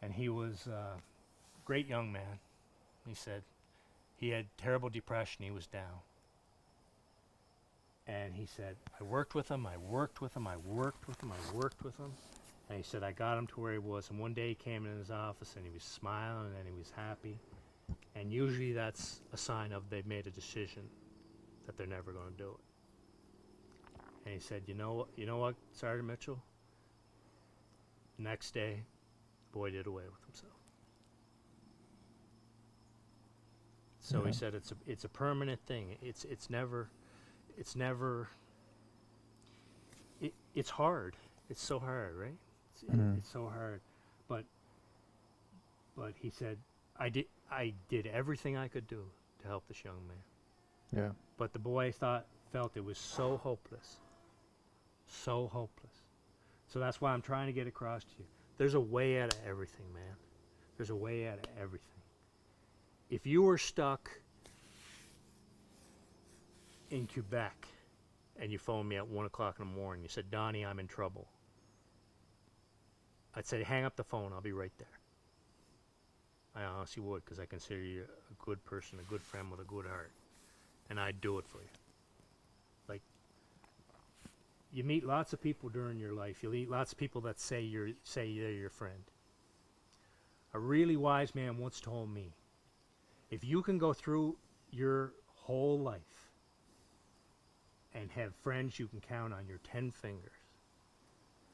and he was great young man. He said he had terrible depression. He was down. And he said, I worked with him, I worked with him, I worked with him, I worked with him. And he said, I got him to where he was. And one day he came in his office and he was smiling and he was happy. And usually that's a sign of they've made a decision that they're never going to do it. And he said, you know what, Sergeant Mitchell? Next day, the boy did away with himself. So Yeah. he said it's a permanent thing. It's never it's hard. It's so hard, right? It's so hard. But he said I did everything I could do to help this young man. Yeah. But the boy felt it was so hopeless. So hopeless. So that's why I'm trying to get across to you. There's a way out of everything, man. There's a way out of everything. If you were stuck in Quebec and you phoned me at 1 o'clock in the morning, you said, Donnie, I'm in trouble, I'd say, hang up the phone, I'll be right there. I honestly would, because I consider you a good person, a good friend with a good heart. And I'd do it for you. Like, you meet lots of people during your life. You'll meet lots of people that say they're your friend. A really wise man once told me, if you can go through your whole life and have friends you can count on your 10 fingers,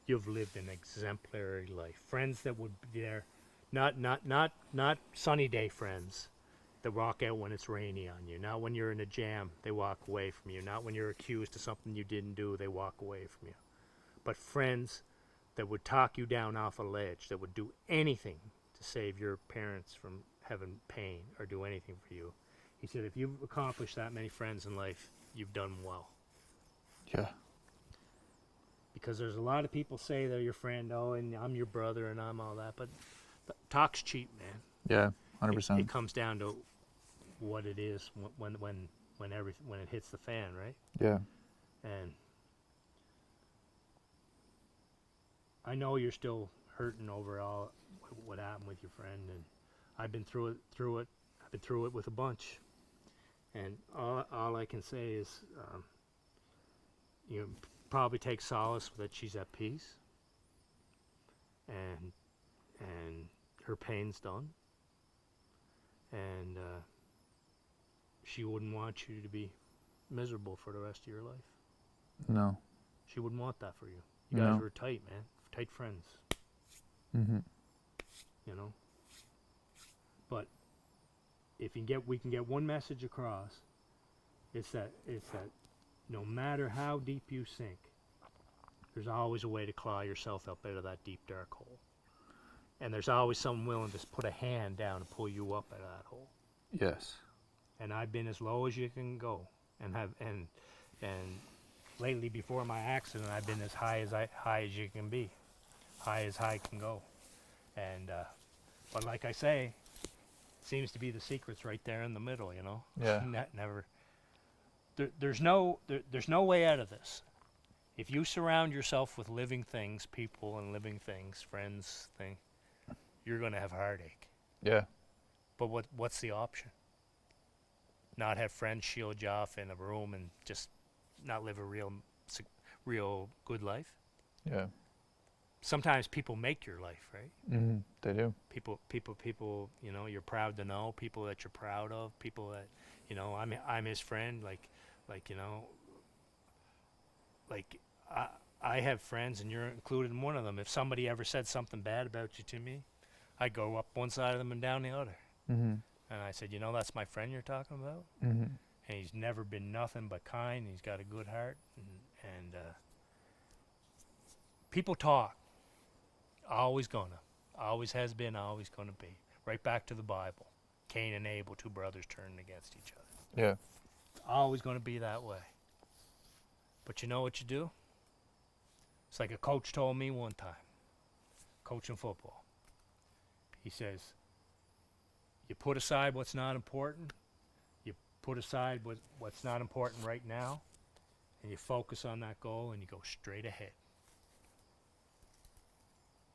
you've lived an exemplary life. Friends that would be there, not sunny day friends that walk out when it's rainy on you. Not when you're in a jam, they walk away from you. Not when you're accused of something you didn't do, they walk away from you. But friends that would talk you down off a ledge, that would do anything to save your parents from having pain or do anything for you. He said, if you've accomplished that many friends in life, you've done well. Yeah. Because there's a lot of people say they're your friend, oh, and I'm your brother and I'm all that, but talk's cheap, man. Yeah. 100%. It comes down to what it is when it hits the fan, right? Yeah. And I know you're still hurting over all what happened with your friend, and I've been through it. I've been through it with a bunch, and all I can say is, you probably take solace that she's at peace, and her pain's done, and she wouldn't want you to be miserable for the rest of your life. No. She wouldn't want that for you. You guys No. were tight, man. Tight friends. Mm-hmm. You know. But if we can get one message across, it's that no matter how deep you sink, there's always a way to claw yourself up out of that deep dark hole. And there's always someone willing to put a hand down and pull you up out of that hole. Yes. And I've been as low as you can go, and lately before my accident, I've been as high as you can be, high as high can go. And but like I say, seems to be the secret's right there in the middle, you know. Yeah. Never. There's no way out of this. If you surround yourself with living things, people and living things, friends, you're gonna have heartache. Yeah. But what's the option? Not have friends shield you off in a room and just not live a real good life? Yeah. Sometimes people make your life, right? Mm-hmm. They do. People, you know, you're proud to know, people that you're proud of, people that, you know, I'm his friend, like, you know, like, I have friends and you're included in one of them. If somebody ever said something bad about you to me, I'd go up one side of them and down the other. Mm-hmm. And I said, you know, that's my friend you're talking about? Mm-hmm. And he's never been nothing but kind. He's got a good heart. And people talk. Always gonna. Always has been, always gonna be. Right back to the Bible. Cain and Abel, two brothers turning against each other. Yeah. It's always gonna be that way. But you know what you do? It's like a coach told me one time, coaching football. He says, you put aside what's not important, you put aside what's not important right now, and you focus on that goal and you go straight ahead.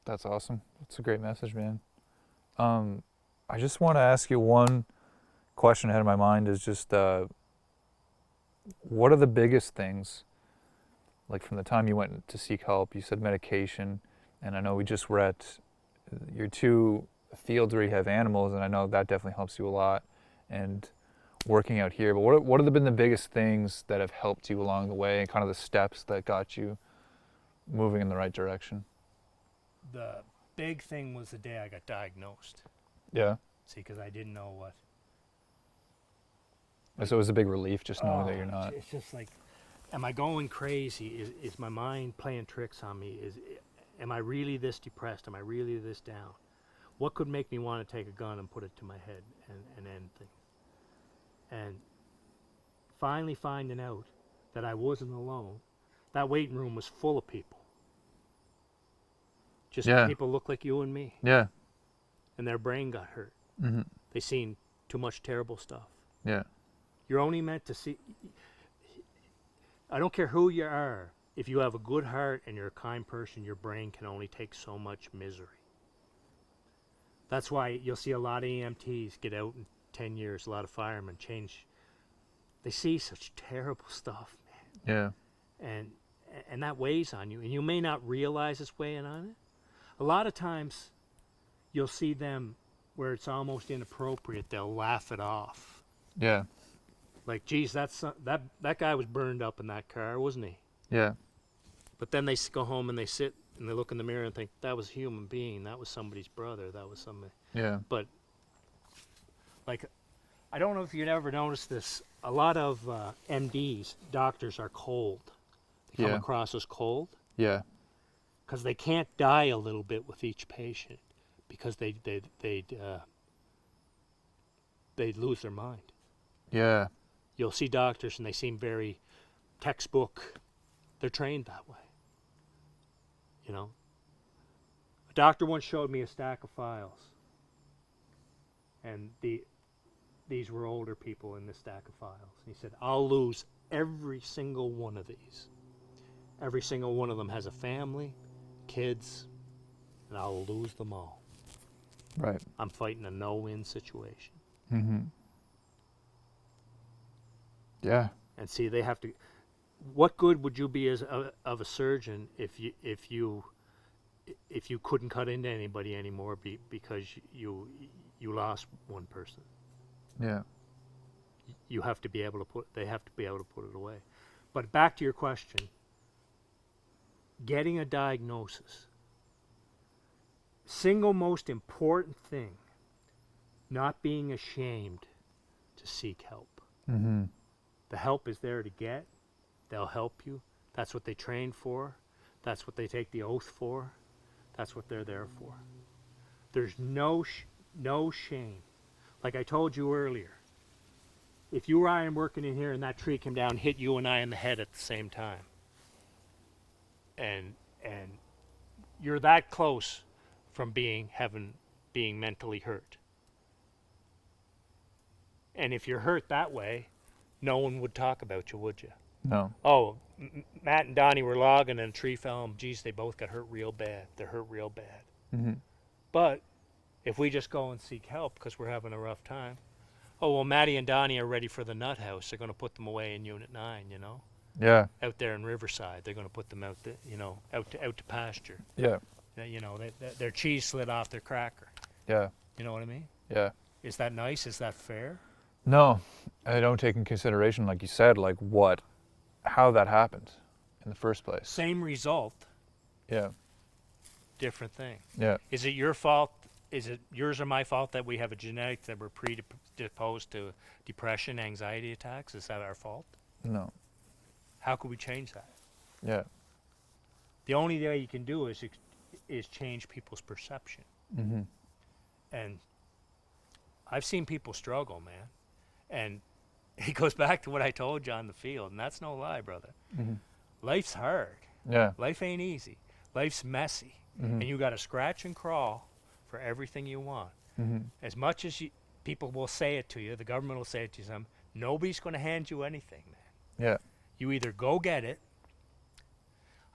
That's awesome. That's a great message, man. I just want to ask you one question ahead of my mind is just what are the biggest things, like from the time you went to seek help? You said medication, and I know we just were at your 2 fields where you have animals, and I know that definitely helps you a lot, and working out here. But what have been the biggest things that have helped you along the way, and kind of the steps that got you moving in the right direction? The big thing was the day I got diagnosed. Yeah. See, because I didn't know what. So it was a big relief just knowing that you're not. It's just like, am I going crazy? Is my mind playing tricks on me? Am I really this depressed? Am I really this down? What could make me want to take a gun and put it to my head and end things? And finally finding out that I wasn't alone. That waiting room was full of people. Just people look like you and me. Yeah. And their brain got hurt. Mm-hmm. They seen too much terrible stuff. Yeah. You're only meant to see. I don't care who you are. If you have a good heart and you're a kind person, your brain can only take so much misery. That's why you'll see a lot of EMTs get out in 10 years, a lot of firemen change. They see such terrible stuff, man. Yeah. And that weighs on you. And you may not realize it's weighing on it. A lot of times you'll see them where it's almost inappropriate. They'll laugh it off. Yeah. Like, geez, that guy was burned up in that car, wasn't he? Yeah. But then they go home and they sit and they look in the mirror and think, that was a human being. That was somebody's brother. That was somebody. Yeah. But, like, I don't know if you'd ever noticed this. A lot of MDs, doctors, are cold. They come across as cold. Yeah. Because they can't die a little bit with each patient because they'd lose their mind. Yeah. You'll see doctors and they seem very textbook. They're trained that way. You know? A doctor once showed me a stack of files. And these were older people in this stack of files. He said, I'll lose every single one of these. Every single one of them has a family, kids, and I'll lose them all. Right. I'm fighting a no-win situation. Mm-hmm. Yeah. And see, they have to. What good would you be as of a surgeon if you couldn't cut into anybody anymore because you lost one person? Yeah. You have to be able to put. They have to be able to put it away. But back to your question. Getting a diagnosis. Single most important thing. Not being ashamed to seek help. Mm-hmm. The help is there to get. They'll help you. That's what they train for. That's what they take the oath for. That's what they're there for. There's no shame. Like I told you earlier, if you or I am working in here and that tree came down and hit you and I in the head at the same time, and you're that close from being mentally hurt. And if you're hurt that way, no one would talk about you, would you? No. Oh, Matt and Donnie were logging and a tree fell and geez, they both got hurt real bad. They're hurt real bad. Mm-hmm. But if we just go and seek help because we're having a rough time, oh, well, Matty and Donnie are ready for the nut house. They're going to put them away in Unit 9, you know? Yeah. Out there in Riverside. They're going to put them out, out to pasture. Yeah. You know, their cheese slid off their cracker. Yeah. You know what I mean? Yeah. Is that nice? Is that fair? No, I don't take in consideration, like you said, like how that happened in the first place. Same result, Yeah. different thing. Yeah. Is it your fault? Is it yours or my fault that we have a genetic that we're predisposed to depression, anxiety attacks? Is that our fault? No. How could we change that? Yeah. The only way you can do is change people's perception. Mm-hmm. And I've seen people struggle, man. And it goes back to what I told you on the field, and that's no lie, brother. Mm-hmm. Life's hard. Yeah. Life ain't easy. Life's messy. Mm-hmm. And you got to scratch and crawl for everything you want. Mm-hmm. As much as people will say it to you, the government will say it to you, nobody's going to hand you anything, man. Yeah. You either go get it.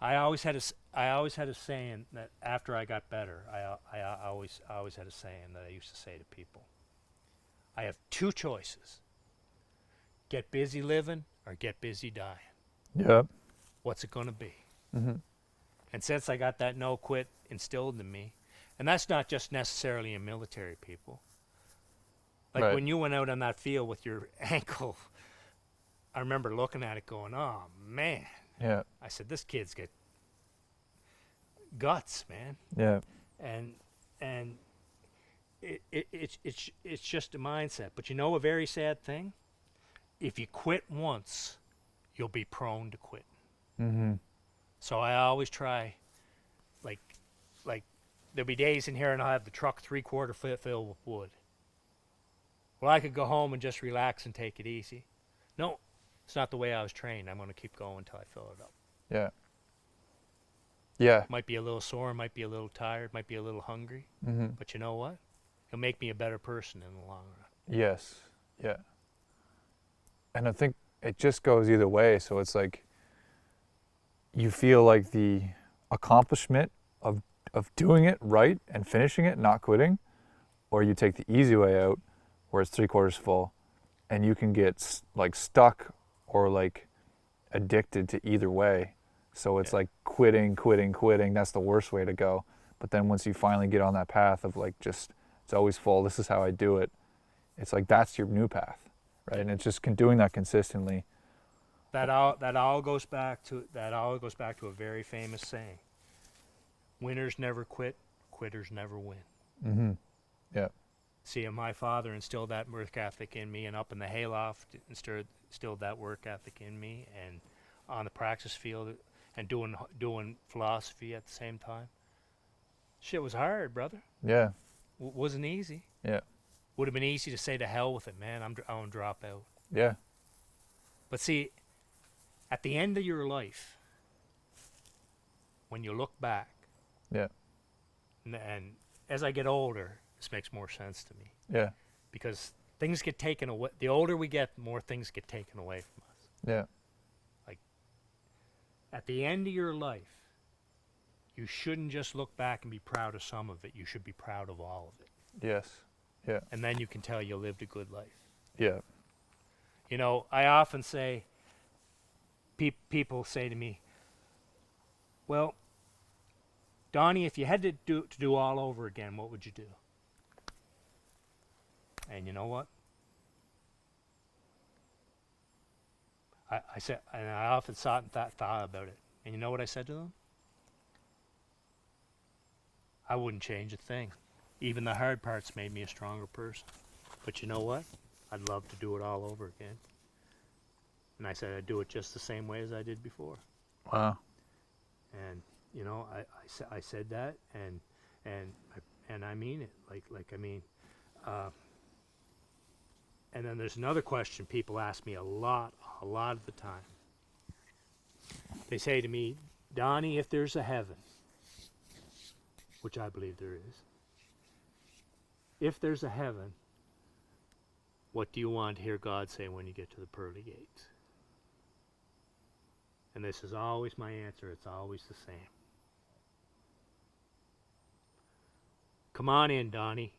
I always had a saying that after I got better, I always had a saying that I used to say to people. I have two choices. Get busy living or get busy dying. Yep. What's it going to be? Mm-hmm. And since I got that no quit instilled in me, and that's not just necessarily in military people. Like Right. when you went out on that field with your ankle, I remember looking at it going, oh man. Yeah. I said, this kid's got guts, man. Yeah. And it's just a mindset. But you know a very sad thing? If you quit once, you'll be prone to quit. Mm-hmm. So I always try, like there'll be days in here and I'll have the truck 3/4 foot filled with wood. Well, I could go home and just relax and take it easy. No, it's not the way I was trained. I'm going to keep going until I fill it up. Yeah. Yeah. Might be a little sore, might be a little tired, might be a little hungry. Mm-hmm. But you know what? It'll make me a better person in the long run. Yes. Yeah. And I think it just goes either way. So it's like you feel like the accomplishment of doing it right and finishing it, not quitting, or you take the easy way out where it's 3/4 full and you can get like stuck or like addicted to either way. So it's like quitting. That's the worst way to go. But then once you finally get on that path of like just, it's always full, this is how I do it. It's like, that's your new path, right? And it's just doing that consistently. That all goes back to a very famous saying. Winners never quit, quitters never win. Mm-hmm. Yeah. See, my father instilled that work ethic in me, and up in the hayloft instilled that work ethic in me, and on the practice field and doing philosophy at the same time. Shit was hard, brother. Yeah. Wasn't easy. Yeah. Would have been easy to say to hell with it, man. I'm going to drop out. Yeah. But see, at the end of your life, when you look back, Yeah. and as I get older, this makes more sense to me. Yeah. Because things get taken away. The older we get, the more things get taken away from us. Yeah. Like, at the end of your life, you shouldn't just look back and be proud of some of it. You should be proud of all of it. Yes. Yeah. And then you can tell you lived a good life. Yeah. You know, I often say, people say to me, well, Donnie, if you had to do all over again, what would you do? And you know what? I said, and I often thought about it. And you know what I said to them? I wouldn't change a thing. Even the hard parts made me a stronger person. But you know what? I'd love to do it all over again. And I said I'd do it just the same way as I did before. Wow. And you know, I said that, and I mean it. Like I mean. And then there's another question people ask me a lot of the time. They say to me, Donnie, if there's a heaven, which I believe there is, if there's a heaven, what do you want to hear God say when you get to the pearly gates? And this is always my answer. It's always the same. Come on in, Donnie.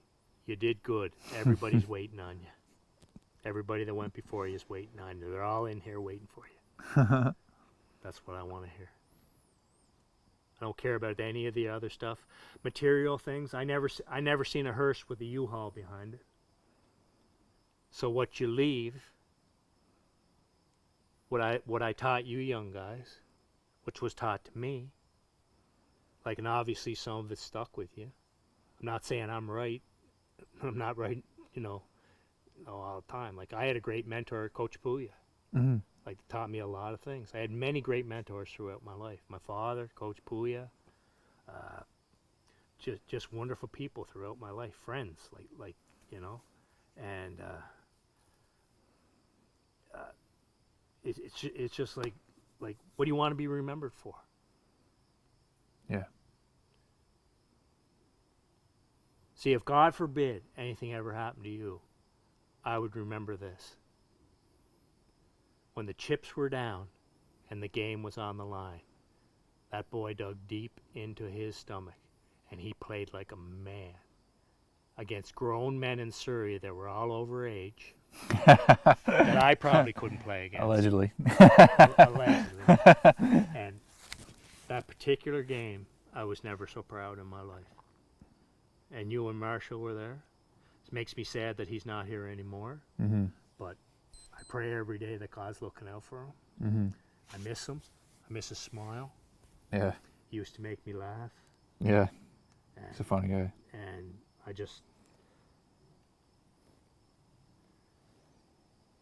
You did good. Everybody's waiting on you. Everybody that went before you is waiting on you. They're all in here waiting for you. That's what I want to hear. I don't care about any of the other stuff. Material things. I never seen a hearse with a U-Haul behind it. So what you leave, what I taught you young guys, which was taught to me, like, and obviously some of it stuck with you. I'm not saying I'm right. I'm not right, all the time. Like, I had a great mentor, Coach PEI. Mm-hmm. Like, taught me a lot of things. I had many great mentors throughout my life. My father, Coach PEI, just wonderful people throughout my life. Friends, and it's just like, what do you want to be remembered for? Yeah. See, if God forbid anything ever happened to you, I would remember this. When the chips were down and the game was on the line, that boy dug deep into his stomach, and he played like a man against grown men in Surrey that were all over age that I probably couldn't play against. Allegedly. Allegedly. And that particular game, I was never so proud in my life. And you and Marshall were there. It makes me sad that he's not here anymore. Mm-hmm. But I pray every day that God's looking out for him. Mm-hmm. I miss him. I miss his smile. Yeah. He used to make me laugh. Yeah. And, He's a funny guy. and I just...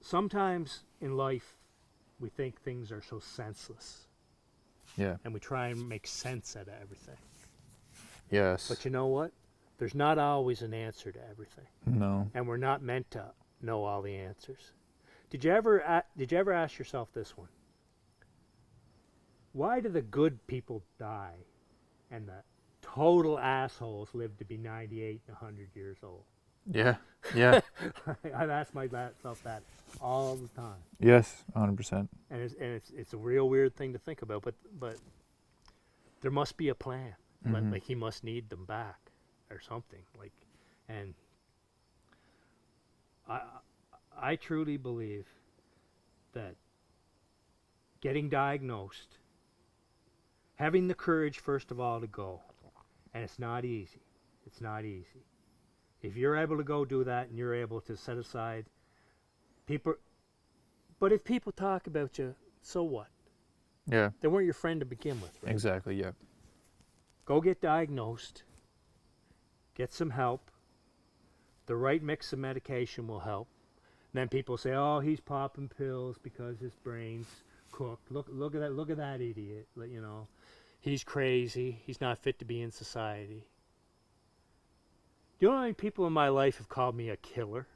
Sometimes in life, we think things are so senseless. Yeah. And we try and make sense out of everything. Yes. But you know what? There's not always an answer to everything. No. And we're not meant to know all the answers. Did you ever ask yourself this one? Why do the good people die and the total assholes live to be 98 and 100 years old? Yeah. Yeah. I've asked myself that all the time. Yes. 100%. And it's a real weird thing to think about, but there must be a plan. Mm-hmm. Like he must need them back or something. And I truly believe that getting diagnosed, having the courage first of all to go, and it's not easy. It's not easy. If you're able to go do that and you're able to set aside people, but if people talk about you, so what? Yeah. They weren't your friend to begin with, right? Exactly. Yeah. Go get diagnosed, get some help. The right mix of medication will help. Then people say, "Oh, he's popping pills because his brain's cooked. Look at that idiot. You know, he's crazy. He's not fit to be in society." Do you know how many people in my life have called me a killer?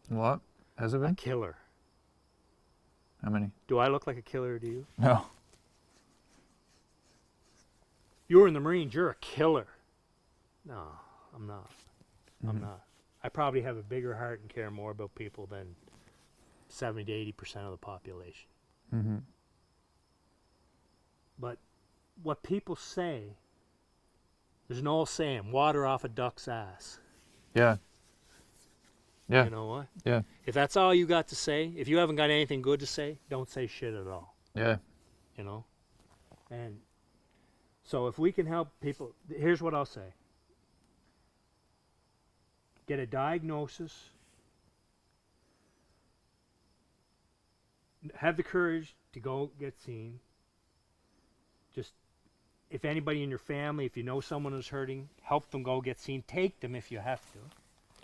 What? Has it A been? killer. How many? Do I look like a killer to you? No. You were in the Marines. You're a killer. No, I'm not. I'm not. I probably have a bigger heart and care more about people than 70 to 80% of the population. Mm-hmm. But what people say, there's an old saying, water off a duck's ass. Yeah. Yeah. You know what? Yeah. If that's all you got to say, if you haven't got anything good to say, don't say shit at all. Yeah. You know? And so if we can help people, here's what I'll say. Get a diagnosis. Have the courage to go get seen. Just, if anybody in your family, if you know someone who's hurting, help them go get seen. Take them if you have to.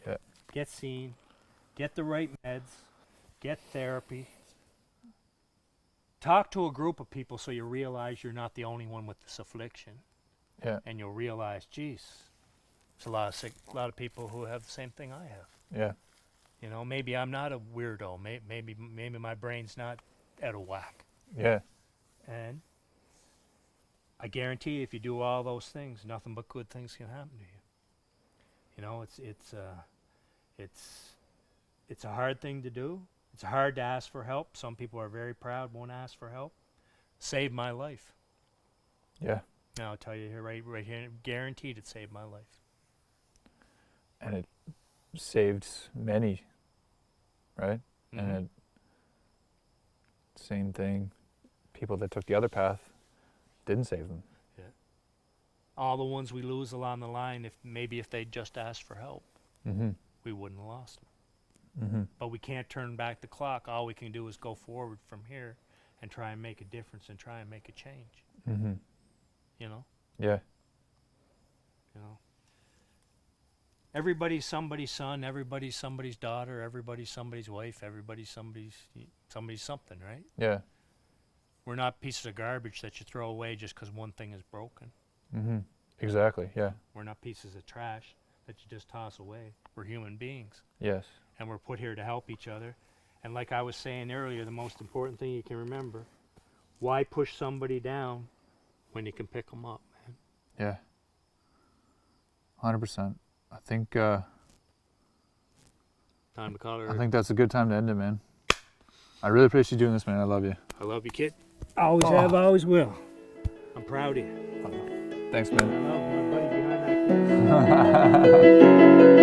Yeah. Get seen. Get the right meds. Get therapy. Talk to a group of people so you realize you're not the only one with this affliction. Yeah. And you'll realize, geez, there's a lot of people who have the same thing I have. Yeah. You know, maybe I'm not a weirdo. Maybe my brain's not out of whack. Yeah. And I guarantee you, if you do all those things, nothing but good things can happen to you. You know, it's a hard thing to do. It's hard to ask for help. Some people are very proud, won't ask for help. Saved my life. Yeah. Now I'll tell you here, right here, guaranteed it saved my life. And it saved many, right? Mhm. And it, same thing, people that took the other path didn't save them. All the ones we lose along the line, if they'd just asked for help, Mm-hmm. we wouldn't have lost them. Mm-hmm. But we can't turn back the clock. All we can do is go forward from here and try and make a difference and try and make a change. Mm-hmm. You know? Yeah. You know? Everybody's somebody's son, everybody's somebody's daughter, everybody's somebody's wife, everybody's somebody's something, right? Yeah. We're not pieces of garbage that you throw away just because one thing is broken. Mm-hmm. Exactly. Yeah. We're not pieces of trash that you just toss away. We're human beings. Yes. And we're put here to help each other. And like I was saying earlier, the most important thing you can remember, why push somebody down when you can pick them up, man? Yeah. 100%. I think. I Time to call her. think that's a good time to end it, man. I really appreciate you doing this, man. I love you. I love you, kid. Always have, always will. I'm proud of you. Thanks, I man. know my buddy behind that camera.